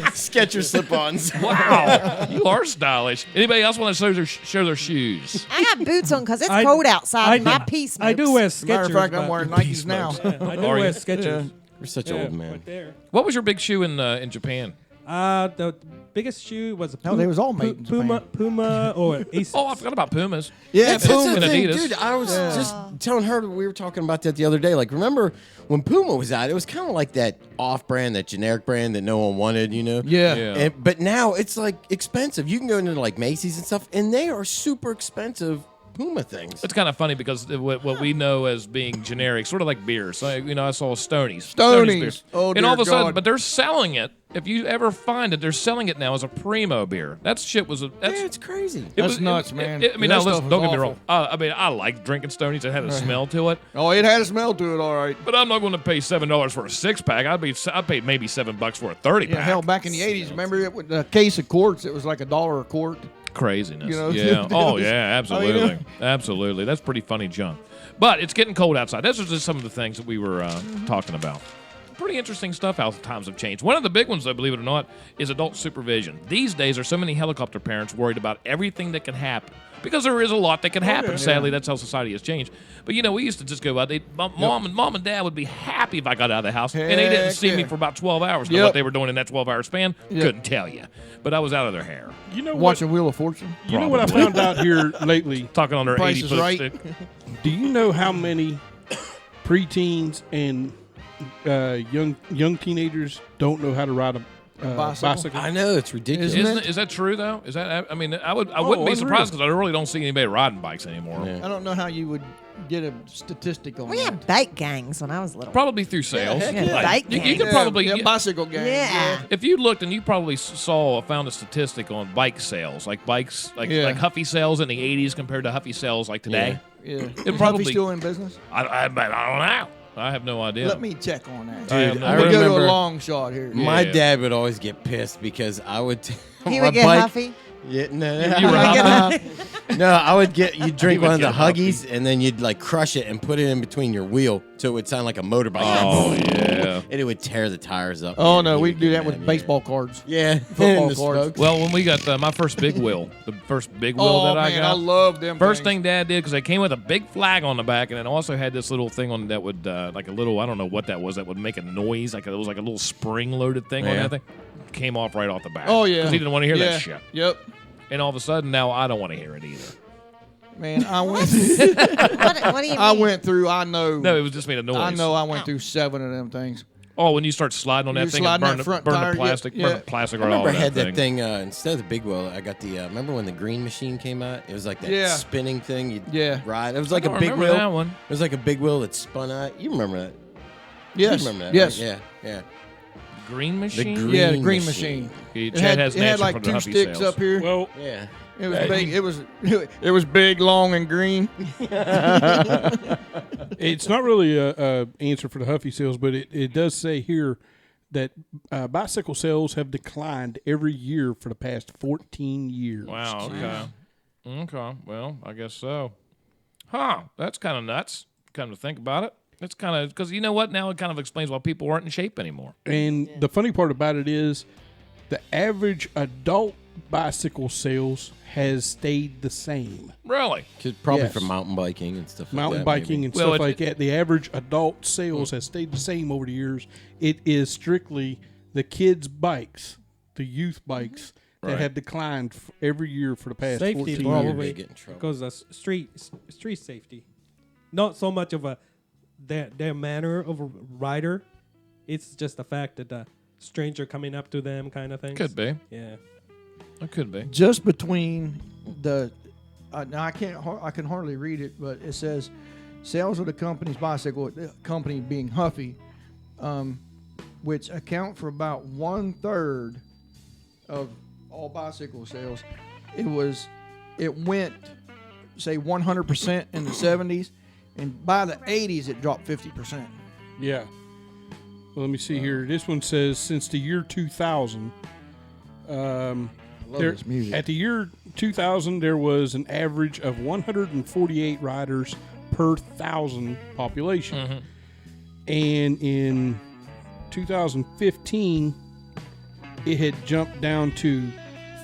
Skechers slip-ons.
Wow, you are stylish. Anybody else want to show their shoes?
I have boots on because it's cold outside. My piece.
I do wear Skechers.
Matter of fact, I'm wearing Nikes now.
I do wear Skechers.
We're such old man.
Right there.
What was your big shoe in Japan?
The biggest shoe was a
they was all made in
Puma or Asics.
Oh, I forgot about Pumas.
Yeah,
That's
Puma
the thing,
Adidas.
dude. I was just telling her we were talking about that the other day. Like, remember when Puma was out? It was kind of like that off-brand, that generic brand that no one wanted.
Yeah.
But now it's like expensive. You can go into like Macy's and stuff, and they are super expensive Puma things.
It's kind of funny because what we know as being generic, sort of like beer. So I saw Stoney's beer.
Oh,
and all of a
dear
sudden,
God.
but they're selling it. If you ever find it, they're selling it now as a primo beer. That shit was
It's crazy.
That's nuts, man.
I mean,
That
now
stuff
listen,
was
don't get me
awful.
wrong. I like drinking Stoney's. It had a smell to it.
Oh, it had a smell to it, all right.
But I'm not going to pay $7 for a 6-pack. I'd pay maybe $7 for a 30-pack.
Yeah, hell, back in the 80s, remember it with a case of quarts, it was like $1 a quart.
Craziness.
You know,
yeah. Oh, yeah,
I
absolutely.
mean,
Absolutely. That's pretty funny junk. But it's getting cold outside. Those are just some of the things that we were talking about. Pretty interesting stuff how times have changed. One of the big ones, though, believe it or not, is adult supervision. These days, there's so many helicopter parents worried about everything that can happen Because there is a lot that can happen. Sadly, that's how society has changed. But we used to just go out. Mom and Dad would be happy if I got out of the house, and they didn't see me for about 12 hours. Now, what they were doing in that 12-hour span, couldn't tell you. But I was out of their hair.
Watching Wheel of Fortune.
You know what I found out here lately?
Talking on their 80-foot
Right.
stick.
Do you know how many preteens and young teenagers don't know how to ride a bicycle?
I know, it's ridiculous.
Is that true though? Is that? I mean, I wouldn't be surprised because I really don't see anybody riding bikes anymore.
I don't know how you would get a statistic on
We
that.
had bike gangs when I was little.
Probably through sales.
Bike
You
gangs.
could probably
bicycle gangs.
Yeah.
If you looked and you probably found a statistic on bike sales, like bikes, like Huffy sales in the '80s compared to Huffy sales like today.
Yeah.
It
Is
probably
Huffy still in business?
I don't know. I have no idea.
Let me check on that.
Dude,
I
We'll go to a
remember
long shot here.
my dad would always get pissed because I would.
He
my
would get
bike-
Huffy.
Yeah, no,
You were
no, I would get you drink
would
one of the
get Huffy.
Huggies and then you'd like crush it and put it in between your wheel so it would sound like a motorbike.
Oh yeah.
And it would tear the tires up.
Oh,
Yeah,
no,
he
we
would
do
get
that with
mad,
baseball cards.
Yeah,
Football
and the
cards.
smoke.
Well, when we got my first big wheel, the first big wheel
Oh,
that I
man,
got,
I love them
first
things.
thing Dad did, because they came with a big flag on the back, and it also had this little thing on that would, like a little, I don't know what that was, that would make a noise, like it was like a little spring-loaded thing on
Yeah.
that thing. Came off right off the back.
Oh, yeah.
Because he didn't want to hear
Yeah.
that shit.
Yep.
And all of a sudden, now I don't want to hear it either.
Man, I went.
What do you mean?
I went through. I know.
No, it was just made a noise.
I know. I went through 7 of them things.
Oh, when you start sliding on that
You're
thing
sliding
and
that front
burn
tire,
the plastic,
yeah.
burn the plastic
I
right off
remember I
that
had that thing instead of the big wheel. I got the. Remember when the green machine came out? It was like that
Yeah.
spinning thing. You'd
Yeah.
ride. It was like
I
a
don't
big
remember
wheel.
that one.
It was like a big wheel that spun out. You remember that?
Yes.
You remember that?
Yes.
Right? Yeah.
Green machine?
green
Yeah, the green
machine.
machine.
Okay,
It
Chad
had,
has
it
an
had
answer
like
for the
2
Huffy
sticks
sales.
up here.
Well,
Yeah.
It was big. It was big, long, and green.
it's not really a answer for the Huffy sales, but it does say here that bicycle sales have declined every year for the past 14 years.
Wow, okay. Okay, well, I guess so. Huh, that's kind of nuts. Come to think about it. It's kind of, because you know what? Now it kind of explains why people aren't in shape anymore.
And the funny part about it is the average adult bicycle sales has stayed the same.
Really?
Probably
Yes.
for mountain biking and stuff like
Mountain
that.
biking
maybe.
and
Well,
stuff like that. The average adult sales has stayed the same over the years. It is strictly the kids' bikes, the youth bikes, that
Right.
have declined every year for the past
Safety
14
probably
years.
Get in trouble.
because of street safety, not so much of their manner of a rider. It's just the fact that the stranger coming up to them kind of thing.
Could be.
Yeah.
It could be.
Just between the. Now I can hardly read it, but it says sales of the company's bicycle, the company being Huffy, which account for about 1/3 of all bicycle sales. It went, say, 100% in the 70s, and by the 80s it dropped 50%.
Yeah. Well, let me see here. This one says since the year 2000.
Love this music.
At the year 2000, there was an average of 148 riders per 1,000 population.
Mm-hmm.
And in 2015, it had jumped down to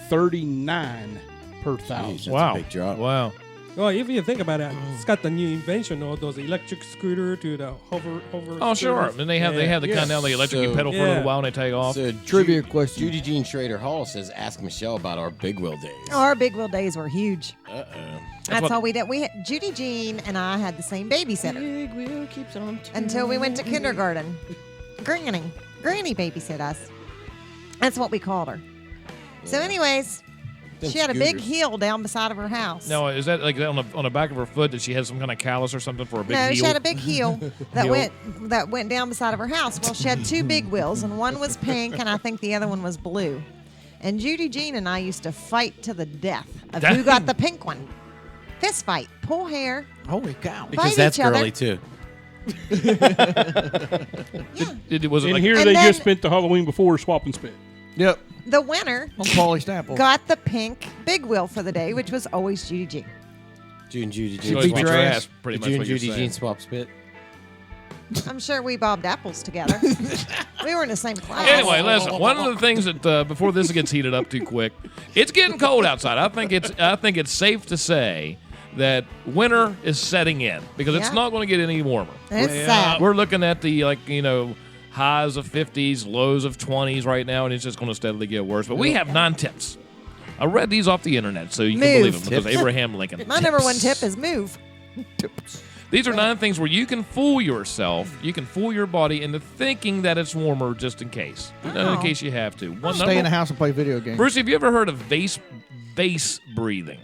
39 per 1,000.
That's
Wow.
a big drop.
Wow.
Well, if you think about it, it's got the new invention of those electric scooter to the hover.
Oh, sure.
scooters.
And they have the kind now the electric you
So-
pedal for a little while and they take off.
So
Trivia question.
Judy Jean Schrader Hall says, "Ask Michelle about our big wheel days."
Our big wheel days were huge. That's
what-
all we did. Judy Jean and I had the same babysitter
Big wheel keeps on
until we went to kindergarten. Granny babysit us. That's what we called her. So, anyways,
Them
she had a big
scooters.
hill down beside of her house.
Now, is that like on the back of her foot that she had some kind of callus or something for a big
No,
heel?
she had a big heel that
Heel.
went down beside of her house. Well, she had 2 big wheels, and one was pink, and I think the other one was blue. And Judy Jean and I used to fight to the death of who got the pink one. Fist fight, pull hair.
Holy cow.
Because
Fight
that's
each other.
girly too.
Was it
And
like
here
And
they
then-
just spent the Halloween before swap and spit.
Yep.
The winner
On Paulie Stample.
got the pink big wheel for the day, which was always Judy Jean.
Judy
she
Jean
always
beat
beat
your
your
ass.
ass, pretty
Did
much
you
what
and
you're
Judy
saying.
Jean swap spit?
I'm sure we bobbed apples together. We were in the same class.
Anyway, listen. One of the things that before this gets heated up too quick, it's getting cold outside. I think it's safe to say that winter is setting in because it's not going to get any warmer.
It's sad.
We're looking at the highs of 50s, lows of 20s right now, and it's just going to steadily get worse. But we have 9 tips. I read these off the internet, so you can believe them because Abraham Lincoln.
My number 1 tip is move.
These are 9 things where you can fool yourself, you can fool your body into thinking that it's warmer just in case. In case you have to.
Stay in the house and play video games.
Bruce, have you ever heard of vase breathing?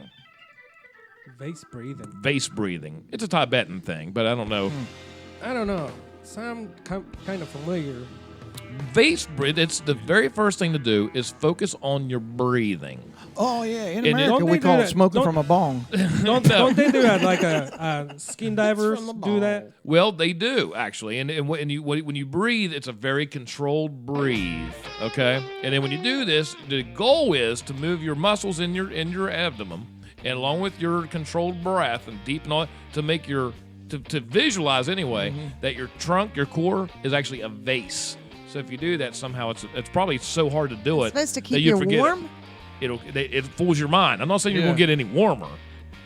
Vase breathing.
Vase breathing. It's a Tibetan thing, but I don't know.
I don't know. Sound kind of familiar.
Vase breathing, it's the very first thing to do is focus on your breathing.
Oh, yeah. In
And
America, we call it smoking from a bong.
Don't they do that like skin divers do that?
Well, they do actually, and when you breathe, it's a very controlled breathe. Okay, and then when you do this, the goal is to move your muscles in your abdomen, and along with your controlled breath and deep and all, to make to visualize anyway that your trunk, your core, is actually a vase. So if you do that somehow, it's probably so hard to do it.
Supposed to
that
keep
you
you
forget
warm?
It fools your mind. I'm not saying you're going to get any warmer,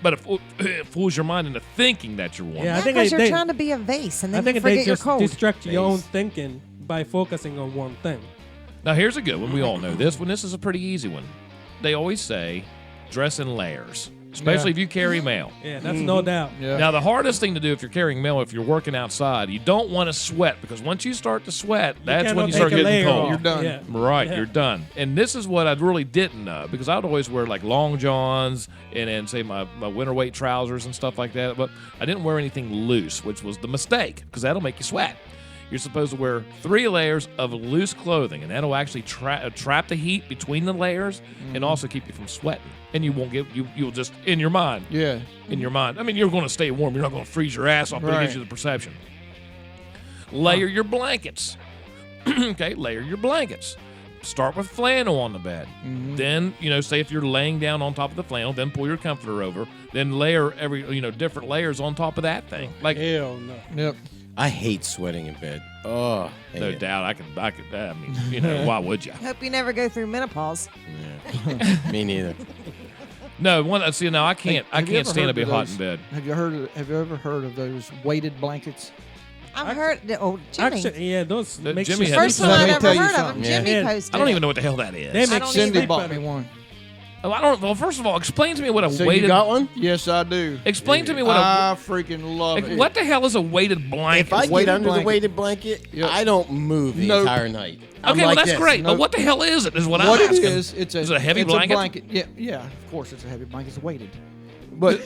but it fools your mind into thinking that you're warm.
Yeah, I think
because you're trying to be a vase, and then you forget you're cold.
Distract your own thinking by focusing on one thing.
Now here's a good one. We all know this one. This is a pretty easy one. They always say, dress in layers, especially if you carry mail.
Yeah, that's no doubt.
Yeah.
Now the hardest thing to do if you're carrying mail, if you're working outside, you don't want to sweat because once you start to sweat, that's when you start getting cold.
You're done.
Yeah.
Right, you're done. And this is what I really didn't know because I'd always wear like long johns and then say my winter weight trousers and stuff like that. But I didn't wear anything loose, which was the mistake because that'll make you sweat. You're supposed to wear 3 layers of loose clothing, and that'll actually trap the heat between the layers and also keep you from sweating. And you won't get you'll just in your mind.
Yeah.
In your mind. I mean, you're going to stay warm. You're not going to freeze your ass off, but it gives you the perception. Layer your blankets. Okay, layer your blankets. Start with flannel on the bed. Then, say if you're laying down on top of the flannel, then pull your comforter over. Then layer different layers on top of that thing. Like
Hell no.
Yep.
I hate sweating in bed. Oh,
no doubt, I could. I mean, why would you?
Hope you never go through menopause.
Yeah. Me neither.
No, now I can't. I can't stand to be hot in bed.
Have you ever heard of those weighted blankets?
I've heard. Oh, Jimmy.
Actually, yeah, those make
Jimmy
you
had
First
this-
one I
Let me
ever
tell you
heard of
something.
them. Jimmy
Yeah.
posted.
I don't even know what the hell that is.
They
I
make
don't
Cindy
either.
bought me one.
Oh, I don't. Well, first of all, explain to me what a
So
weighted.
you got one?
Yes, I do.
Explain to me what
I freaking love it.
what the hell is a weighted blanket?
If I get
Weighted
under the
blanket.
weighted blanket,
Yep.
I don't move the
Nope.
entire night. I'm
Okay, well
like
that's
this.
great. But
Nope.
what the hell is it? Is what
What
I'm
it
asking.
is it
a heavy
it's
blanket?
A blanket. Yeah, of course it's a heavy blanket. It's weighted. But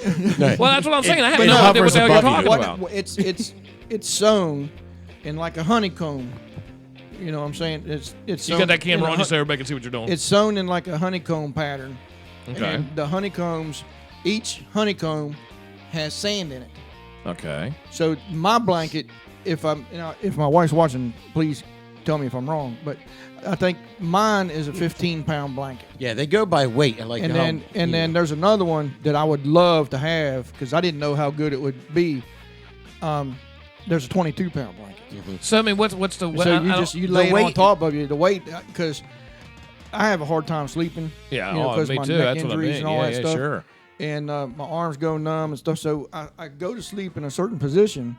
Well, that's what I'm saying. I have
It
no idea what
hovers
the hell you're
above you.
talking about.
it's sewn in like a honeycomb. You know what I'm saying? It's
You
sewn
got that camera
in a
on just so everybody can see what you're doing.
It's sewn in like a honeycomb pattern.
Okay.
And the honeycombs, each honeycomb has sand in it.
Okay.
So my blanket, if my wife's watching, please tell me if I'm wrong, but I think mine is a 15-pound blanket.
Yeah, they go by weight. I like
And
how-
then there's another one that I would love to have because I didn't know how good it would be. There's a 22-pound blanket.
So I mean, what's the?
So you lay it on
weight-
top of you. The weight, because I have a hard time sleeping.
Yeah,
you know, 'cause
me
my
too.
neck
That's what I
injuries
mean.
and all
Yeah,
that
yeah,
stuff.
sure.
And my arms go numb and stuff. So I go to sleep in a certain position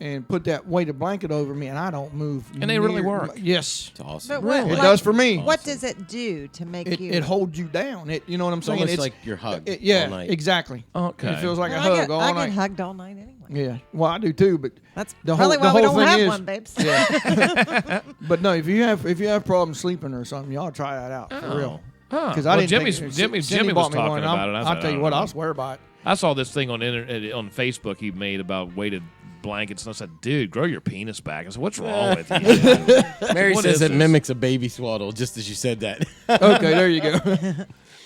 and put that weighted blanket over me, and I don't move.
And they really work.
Yes,
It's awesome.
But
it does for me.
What does it do to make you?
It holds you down. You know what I'm
It's
saying?
almost like your hug
yeah,
all night.
exactly.
Okay.
It feels like
Well,
a hug all
I
night.
get hugged all night anyway.
Yeah, well, I do too, but
That's
the
probably
whole,
why
the
we
whole
don't
thing
have
is,
one, babes.
Yeah. But no, if you have problems sleeping or something, y'all try that out for real. Because I didn't
Jimmy
think
was
Cindy bought me
talking
one,
about it. I
I'll
said,
tell you
I
what,
don't
I'll
know.
swear by it.
I saw this thing on Facebook he made about weighted blankets, and I said, "Dude, grow your penis back." I said, "What's wrong with you?"
Mary
What
says
is
it
this?
mimics a baby swaddle, just as you said that.
Okay, there you go.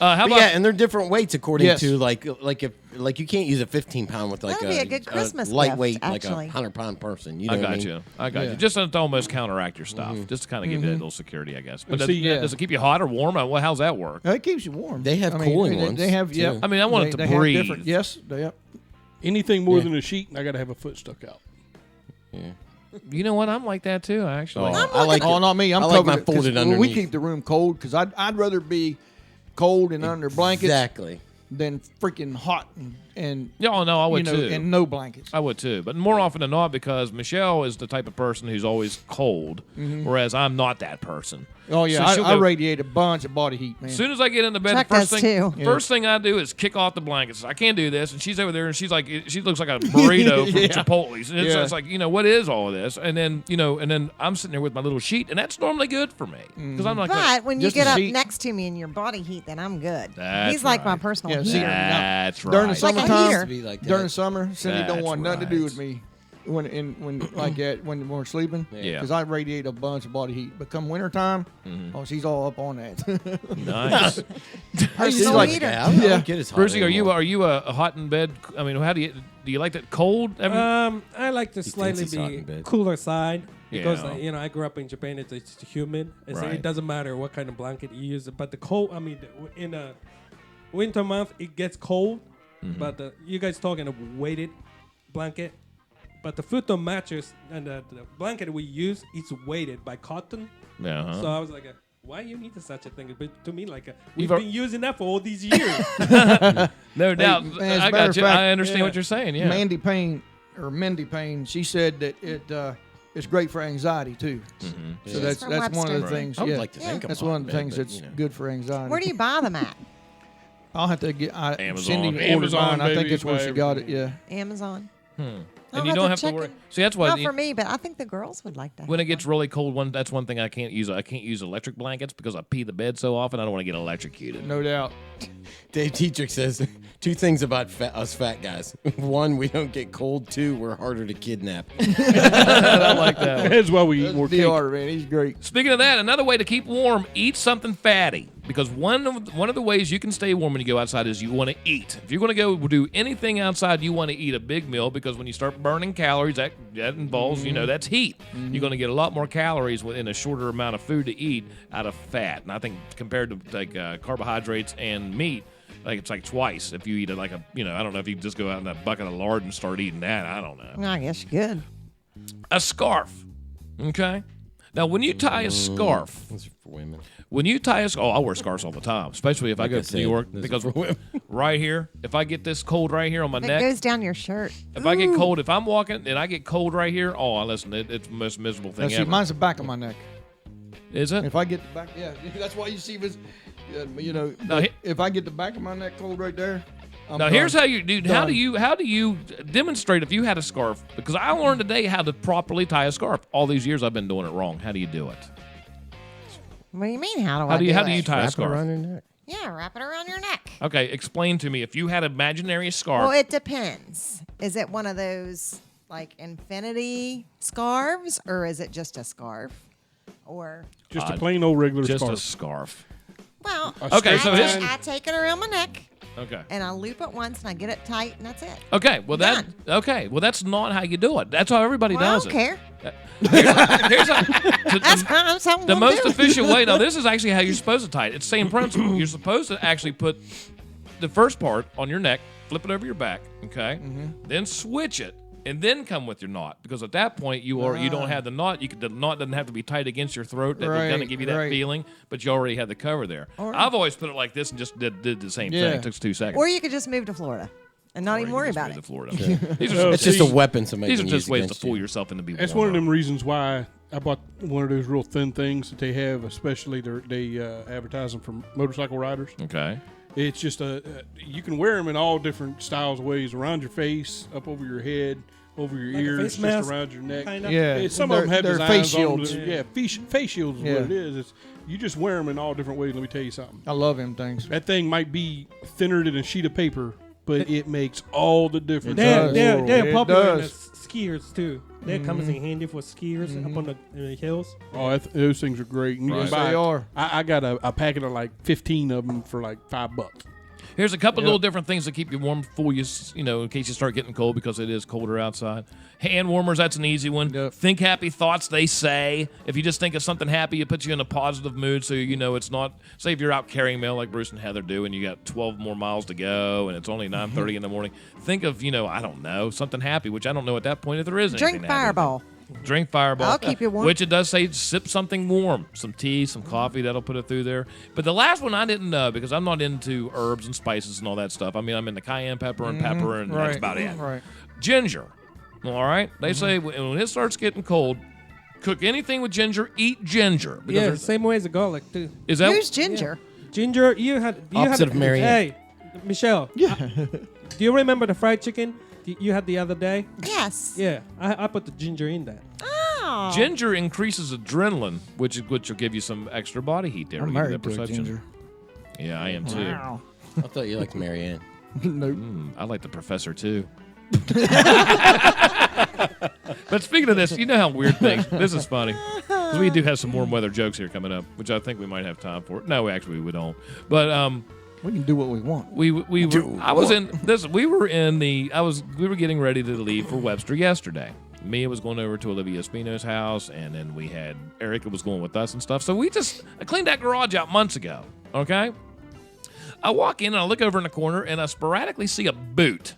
How
But
about
yeah, and they're different weights according
Yes.
to like you can't use a 15-pound with like
That'd be a good Christmas
lightweight
gift,
like a
actually.
100-pound person. You know
I
what
got
I mean?
you. I got
Yeah.
you. Just to almost counteract your stuff, just to kind of give you that little security, I guess. But
See,
does it keep you hot or warm? Well, how's that work?
It keeps you warm.
They have cooling ones,
They have, yeah.
too.
I mean, I want it to
they have
breathe.
different- Yes, they have.
Anything more than a sheet, and I got to have a foot stuck out.
Yeah.
You know what? I'm like that too, actually.
I like
Oh,
it.
not me. I'm
I like
covered
mine folded
we
underneath.
keep the room cold because I'd rather be cold and under blankets
Exactly.
than freaking hot and
Yeah, oh, no, I would too.
and no blankets.
I would too, but more often than not because Michelle is the type of person who's always cold, whereas I'm not that person.
Oh yeah,
So she'll
I
go-
radiate a bunch of body heat, man.
As soon as I get into bed,
Chuck
the first
does
thing,
too.
first thing I do is kick off the blankets. I can't do this, and she's over there, and she's like, she looks like a burrito from Chipotle's. And
Yeah.
it's like, what is all of this? And then, and then I'm sitting there with my little sheet, and that's normally good for me because I'm like,
But when you
Just
get
a
up
sheet.
next to me in your body heat, then I'm good.
That's
He's like my
right.
personal
Yeah,
heater.
see,
that's
during the
right.
Like a
summertime,
heater.
Be like that.
during the summer, Cindy don't
That's
want nothing to
right.
do with me when like that when we're sleeping.
Yeah.
because I radiate a bunch of body heat. But come wintertime, oh, she's all up on that.
Nice.
Personal
like-
heater.
Yeah, I don't get as hot
Brucey,
anymore.
are you a hot in bed? I mean, how do you like that cold?
I like to
thinks
slightly
he's hot
be
in bed.
cooler side because
Yeah.
I grew up in Japan. It's humid, and so
Right.
it doesn't matter what kind of blanket you use. But the cold, in a winter month, it gets cold. But you guys talking a weighted blanket, but the futon mattress and the blanket we use is weighted by cotton.
Yeah.
So I was like, why you need such a thing? But to me, like we've
You've
been using that for all these years.
No doubt.
man, as a
I
matter
got
of
you.
fact,
I understand
yeah.
what you're saying. Yeah.
Mindy Payne, she said that it's great for anxiety too. So
She's
that's
from
one of
Webster.
the things.
I would
yeah,
like to think I'm
that's
hot
one
in
of the
bed,
things
but,
that's
you know.
good for anxiety.
Where do you buy them at?
I'll have to get
Amazon.
Cindy ordered
Amazon,
mine. I think
baby,
that's where
buy
she got it.
everything.
Yeah.
Amazon.
And you don't have to worry. See, that's why
Not for me, but I think the girls would like that.
when it gets really cold, that's one thing I can't use. I can't use electric blankets because I pee the bed so often. I don't want to get electrocuted.
No doubt.
Dave Dietrich says 2 things about us fat guys. 1, we don't get cold. 2, we're harder to kidnap.
I like that.
That's why we eat more cake.
DR, man, he's great.
Speaking of that, another way to keep warm: eat something fatty. Because one of the ways you can stay warm when you go outside is you want to eat. If you're going to go do anything outside, you want to eat a big meal because when you start burning calories, that involves that's heat. You're going to get a lot more calories within a shorter amount of food to eat out of fat. And I think compared to like carbohydrates and meat, like it's like twice if you eat it like I don't know if you just go out in that bucket of lard and start eating that. I don't know.
I guess you could.
A scarf, okay. Now when you tie a scarf.
Those are for women.
When you tie I wear scarves all the time, especially if I
Like
go
I
to
said,
New York
this is
because
for women.
right here, if I get this cold right here on my
It
neck,
goes down your shirt.
if I get cold, if I'm walking and I get cold right here, listen, it's the most miserable thing
Now, see,
ever.
mine's the back of my neck.
Is it?
If I get the back, yeah, that's why you see this.
Now,
if I get the back of my neck cold right there. I'm
Now
done.
here's how you do. How
Done.
do you demonstrate if you had a scarf? Because I learned today how to properly tie a scarf. All these years I've been doing it wrong. How do you do it?
What do you mean? How do
How
I
do you
it?
tie a
Wrap it
scarf?
around your neck.
Yeah, wrap it around your neck.
Okay, explain to me if you had an imaginary scarf.
Well, it depends. Is it one of those like infinity scarves, or is it just a scarf? Or
Just a plain old regular
just
scarf.
a scarf.
well,
Okay, so his-
I take it around my neck
Okay.
and I loop it once and I get it tight and that's it.
Okay. Well,
Done.
that's not how you do it. That's how everybody
Well, I
does
don't
it.
care.
Here's how,
That's how
the
I'm
most
do.
efficient way. Now, this is actually how you're supposed to tie it. It's the same principle. You're supposed to actually put the first part on your neck, flip it over your back, okay? Then switch it, and then come with your knot. Because at that point, you don't have the knot. The knot doesn't have to be tight against your throat. That's going to
Right,
give you that
right.
feeling, but you already had the cover there. I've always put it like this and just did the same thing.
Yeah.
It took 2 seconds.
Or you could just move to Florida and not
Or
even
you
worry
just
about
move
it.
to Florida. These are
It's just a weapon somebody
These are
can
just
use
ways to
against
fool
you.
yourself into be
That's
warmer.
one of them reasons why I bought one of those real thin things that they have, especially they advertise them for motorcycle riders.
Okay.
It's just you can wear them in all different styles, ways, around your face, up over your head, over your
Like a
ears,
face mask,
just around your neck.
kinda?
Yeah,
Some of them have
they're
designs
face
on them.
shields.
Yeah, face shields is
Yeah.
what it is. It's, you just wear them in all different ways. Let me tell you something.
I love them things.
That thing might be thinner than a sheet of paper, but it makes all the difference.
They're,
in the
they're,
world.
they're
It
popular in the
does.
skiers too. That comes in handy for skiers up on the hills.
Oh, those things are great. And you
Right.
can buy,
They are.
I got a packet of like 15 of them for like $5.
Here's a couple little different things to keep you warm for you, in case you start getting cold because it is colder outside. Hand warmers, that's an easy one.
Yep.
Think happy thoughts, they say. If you just think of something happy, it puts you in a positive mood so it's not, say if you're out carrying mail like Bruce and Heather do and you got 12 more miles to go and it's only 9:30 in the morning, think of, I don't know, something happy, which I don't know at that point if there is
Drink
anything happy.
Fireball.
Drink Fireball.
I'll keep you warm.
Which it does say sip something warm. Some tea, some coffee, that'll put it through there. But the last one I didn't know because I'm not into herbs and spices and all that stuff. I mean, I'm into cayenne pepper and pepper, and that's about it.
Right.
Ginger. All right? They say when it starts getting cold, cook anything with ginger, eat ginger.
Yeah, the same way as a garlic, too.
Is that
Who's ginger?
Ginger, you had...
Opposite of Marianne.
Hey, Michelle. Yeah. Do you remember the fried chicken you had the other day?
Yes.
Yeah, I put the ginger in that.
Oh.
Ginger increases adrenaline, which will give you some extra body heat there.
I'm
to give you
married
that
to a
perception.
ginger.
Yeah, I am too.
Wow.
I thought you liked Marianne.
Nope.
I like the professor too. But speaking of this, you know how weird things. This is funny. 'Cause we do have some warm weather jokes here coming up, which I think we might have time for. No, actually we don't. But
We can do what we want.
we were, I was in this. We were in the. We were getting ready to leave for Webster yesterday. Mia was going over to Olivia Espino's house, and then we had Erica was going with us and stuff. So I cleaned that garage out months ago. Okay. I walk in and I look over in the corner and I sporadically see a boot.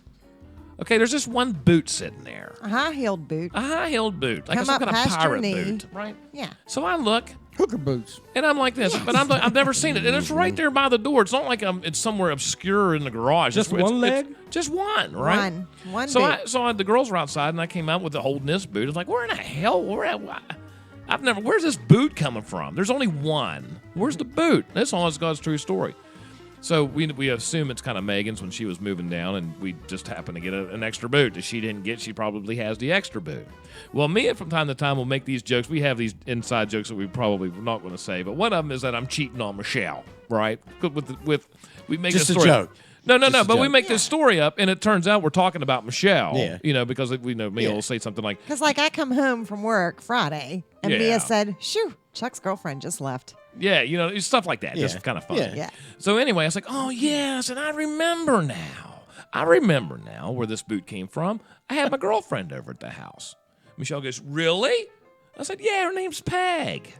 Okay, there's just one boot sitting there.
A high-heeled boot.
A high-heeled boot, like
Come
some
up
kind of
past your
pirate
knee.
boot, right?
Yeah.
So I look,
Hooker boots.
and I'm like this, but I've never seen it, and it's right there by the door. It's not like it's somewhere obscure in the garage.
Just
It's-
one leg?
it's just one, right?
One
So
boot.
the girls were outside, and I came out with holding this boot. I was like, where in the hell? Where's this boot coming from? There's only one. Where's the boot? That's honest God's true story. So we assume it's kind of Megan's when she was moving down, and we just happened to get an extra boot that she didn't get. She probably has the extra boot. Well, Mia from time to time will make these jokes. We have these inside jokes that we probably not going to say, but one of them is that I'm cheating on Michelle, right? We make
Just
a
a
story.
joke.
No.
Just a
But we
joke.
make this story up, and it turns out we're talking about Michelle.
Yeah.
You know, because we know Mia will say something like,
Because, like, I come home from work Friday, and
Yeah.
Mia said, shoo, Chuck's girlfriend just left.
yeah, you know, it's stuff like that.
Yeah.
Just kind of funny.
Yeah.
Yeah.
So anyway, I was like, oh, yeah. I said, I remember now where this boot came from. I had my girlfriend over at the house. Michelle goes, really? I said, yeah, her name's Peg.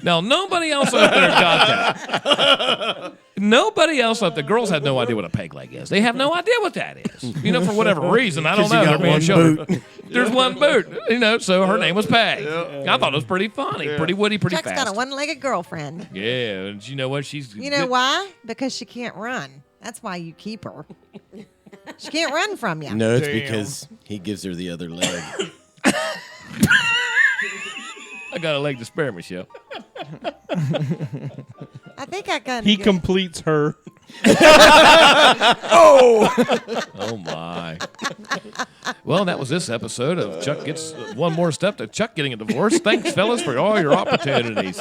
Now, nobody else up there got that. Nobody else up there. Girls have no idea what a peg leg is. They have no idea what that is. You know, for whatever reason. I don't
'Cause you
know.
got
They're being
one
shown.
boot.
There's one boot. You know, so her name was Peg. I thought it was pretty funny, pretty witty, pretty
Chuck's
fast.
got a one-legged girlfriend.
Yeah, and you know what?
You know why? Because she can't run. That's why you keep her. She can't run from you.
No, it's because he gives her the other leg.
I got a leg to spare, Michelle.
I think I got.
He completes her.
Oh my! Well, that was this episode of Chuck Gets One More Step to Chuck Getting a Divorce. Thanks, fellas, for all your opportunities,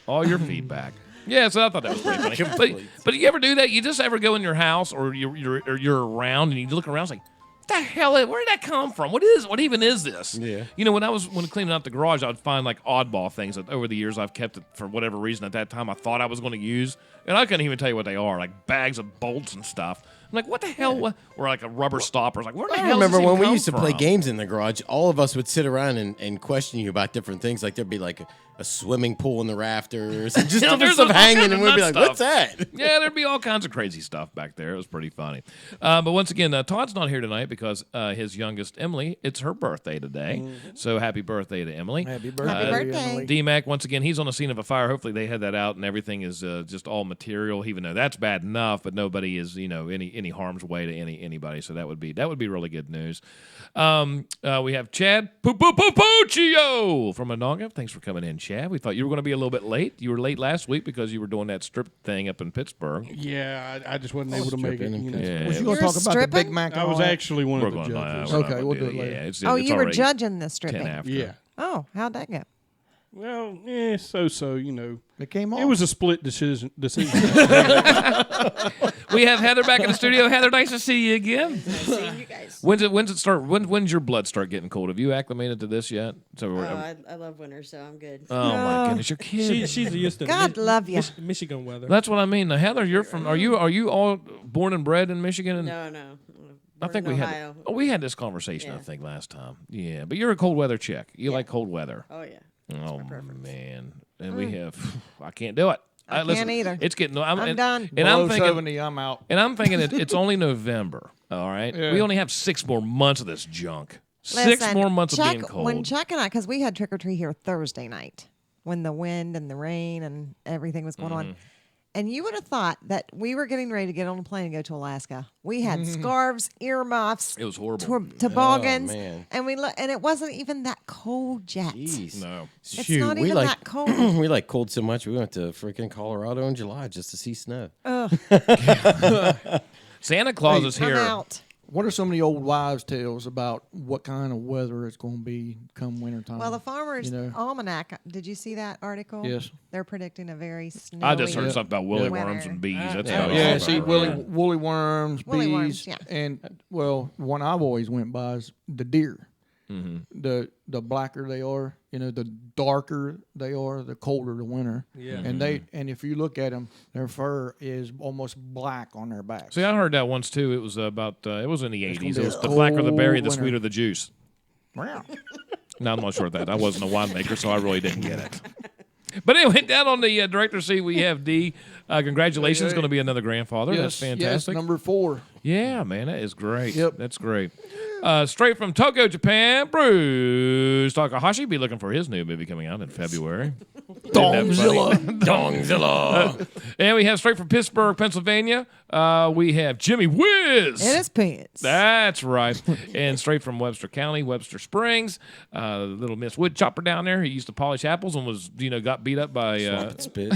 all your feedback. Yeah, so I thought that was pretty funny. But you ever do that? You just ever go in your house or you're around and you look around, it's like, what the hell? Where did that come from? What even is this?
Yeah.
You know, when cleaning out the garage, I'd find like oddball things that over the years I've kept it for whatever reason at that time I thought I was going to use, and I couldn't even tell you what they are, like bags of bolts and stuff. I'm like, what the hell? Or like a rubber stopper. Like, where the
I
hell?
remember
does this
when
even
we
come
used to play
from?
games in the garage, all of us would sit around and question you about different things. Like there'd be like a swimming pool in the rafters and just
Yeah,
different
there's
stuff
all
hanging,
kinds
and
of
we'd be
nut
like, what's that?
Yeah, there'd be all kinds of crazy stuff back there. It was pretty funny. But once again, Todd's not here tonight because his youngest, Emily, it's her birthday today. So happy birthday to Emily.
Happy birthday.
Happy birthday.
Emily.
D-Mac, once again, he's on the scene of a fire. Hopefully they had that out and everything is just all material, even though that's bad enough, but nobody is, any harm's way to anybody. So that would be really good news. We have Chad Puccio from Monongah. Thanks for coming in, Chad. We thought you were going to be a little bit late. You were late last week because you were doing that strip thing up in Pittsburgh.
Yeah, I just wasn't able to make it. You know.
Yeah.
Was you going
You're
to talk about the
stripping?
Big Mac? and
I was
all that?
actually one
We're
of the
going
judges.
we're not
Okay,
gonna
we'll
do
do it
it.
later.
Yeah, it's
Oh,
it's
you were
already
judging the
10
stripping.
after.
Yeah.
Oh, how'd that go?
Well, so, you know.
It came off.
It was a split decision.
We have Heather back in the studio. Heather, nice to see you again.
Seeing you guys.
When's it start? When's your blood start getting cold? Have you acclimated to this yet? So
Oh, I love winter, so I'm good.
oh my goodness, you're kidding.
She's used to
God love ya.
Michigan weather.
That's what I mean. Now, Heather, you're from. Are you all born and bred in Michigan? And
No.
I think
Born
we
in
had.
Ohio.
Oh, we had this conversation. I
Yeah.
think last time. Yeah, but you're a cold weather chick. You like cold weather.
Oh yeah.
Oh man, and we have. I can't do it.
I
listen,
can't either.
It's getting.
I'm done.
And
Below
I'm thinking.
70, I'm out.
And I'm thinking it's only November. All right,
Yeah.
we only have 6 more months of this junk. 6
Listen,
more months
Chuck,
of being cold.
When Chuck and I, because we had trick or treat here Thursday night, when the wind and the rain and everything was going on. And you would have thought that we were getting ready to get on a plane and go to Alaska. We had scarves, earmuffs.
It was horrible.
Toboggans.
Oh, man.
And and it wasn't even that cold yet.
Jeez.
No.
It's not even that cold.
We like cold so much, we went to freaking Colorado in July just to see snow.
Santa Claus is
I'm
here.
out.
What are some of the old wives' tales about what kind of weather it's going to be come wintertime?
Well, the Farmer's
You know?
Almanac, did you see that article?
Yes.
They're predicting a very snowy
I just heard stuff about woolly
winter.
worms and bees. That's
Yeah,
about all
see,
I've heard.
woolly worms,
Woolly
bees,
worms, yeah.
and one I've always went by is the deer. The blacker they are, the darker they are, the colder the winter.
Yeah.
And if you look at them, their fur is almost black on their backs.
See, I heard that once too. It was about. It was in the 80s.
be
It was
a
the blacker the berry, the
cold winter.
sweeter the juice.
Wow.
No, I'm not sure of that. I wasn't a winemaker, so I really didn't get it. But anyway, down on the director's seat, we have D. Congratulations, going to be another grandfather. That's fantastic.
Yes, number 4.
Yeah, man, that is great.
Yep.
That's great. Straight from Tokyo, Japan, Bruce Takahashi be looking for his new movie coming out in February.
Dongzilla.
Dongzilla.
And we have straight from Pittsburgh, Pennsylvania, we have Jimmy Whiz.
In his pants.
That's right. And straight from Webster County, Webster Springs, little Miss Woodchopper down there. He used to polish apples and was, got beat up by
Spit.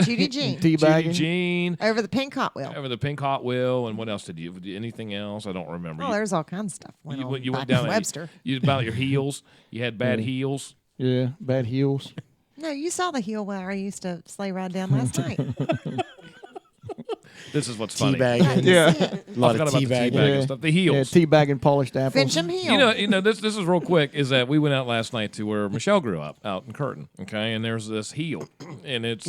Judy Jean.
Judy
Teabagging.
Jean.
Over the pink Hot Wheel.
Over the pink Hot Wheel, and what else did you? Anything else? I don't remember.
Oh, there's all kinds of stuff.
You went
back
down
in
and
Webster.
You about your heels. You had bad heels.
Yeah, bad heels.
No, you saw the heel where I used to sleigh ride down last night.
This is what's funny.
Teabagging.
Yeah.
A lot
I
of
forgot about the
teabagging.
teabagging stuff. The heels.
Yeah, teabagging polished apples.
Fincham heel.
You know, this is real quick. Is that we went out last night to where Michelle grew up, out in Curtin. Okay, and there's this heel, and it's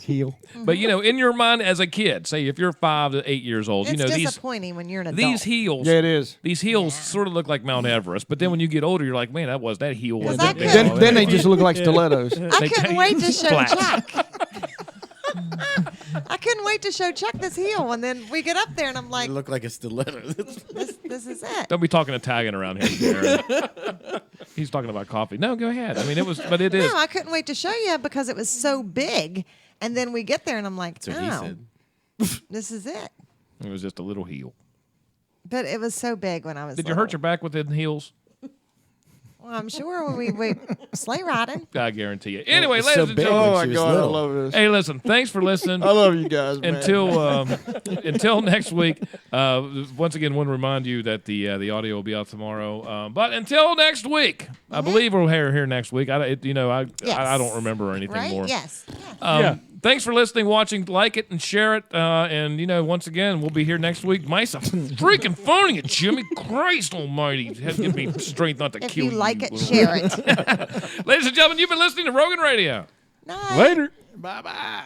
heel.
But in your mind as a kid, say if you're 5 to 8 years old,
It's
these
disappointing when you're an adult.
these heels.
Yeah, it is.
These heels sort of look like Mount Everest, but then when you get older, you're like, man, that heel.
Because
was
I
that big.
couldn't-
Then they just look like stilettos.
I couldn't wait to show
Flat.
Chuck. I couldn't wait to show Chuck this heel, and then we get up there, and I'm like,
It looked like a stiletto.
this is it.
Don't be talking Italian around here, Darren. He's talking about coffee. No, go ahead. I mean, it is.
No, I couldn't wait to show you because it was so big, and then we get there, and I'm like,
That's what he
oh,
said.
this is it.
It was just a little heel.
But it was so big when I was
Did you hurt your back with the heels?
Well, I'm sure when we sleigh riding.
I guarantee you. Anyway,
It's
ladies
so
and
big.
gentlemen.
Oh my
She was
God, I
little.
love this.
Hey, listen, thanks for listening.
I love you guys, man.
Until next week. Once again, want to remind you that the audio will be out tomorrow. But until next week, I believe we're here next week. I don't remember anything
Right?
more.
Yes.
Thanks for listening, watching, like it, and share it. And once again, we'll be here next week. Mice, I'm freaking phoning it, Jimmy. Christ Almighty, give me strength not to
If
kill
you
you.
like it, share it.
Ladies and gentlemen, you've been listening to Rogan Radio.
Night.
Later. Bye-bye.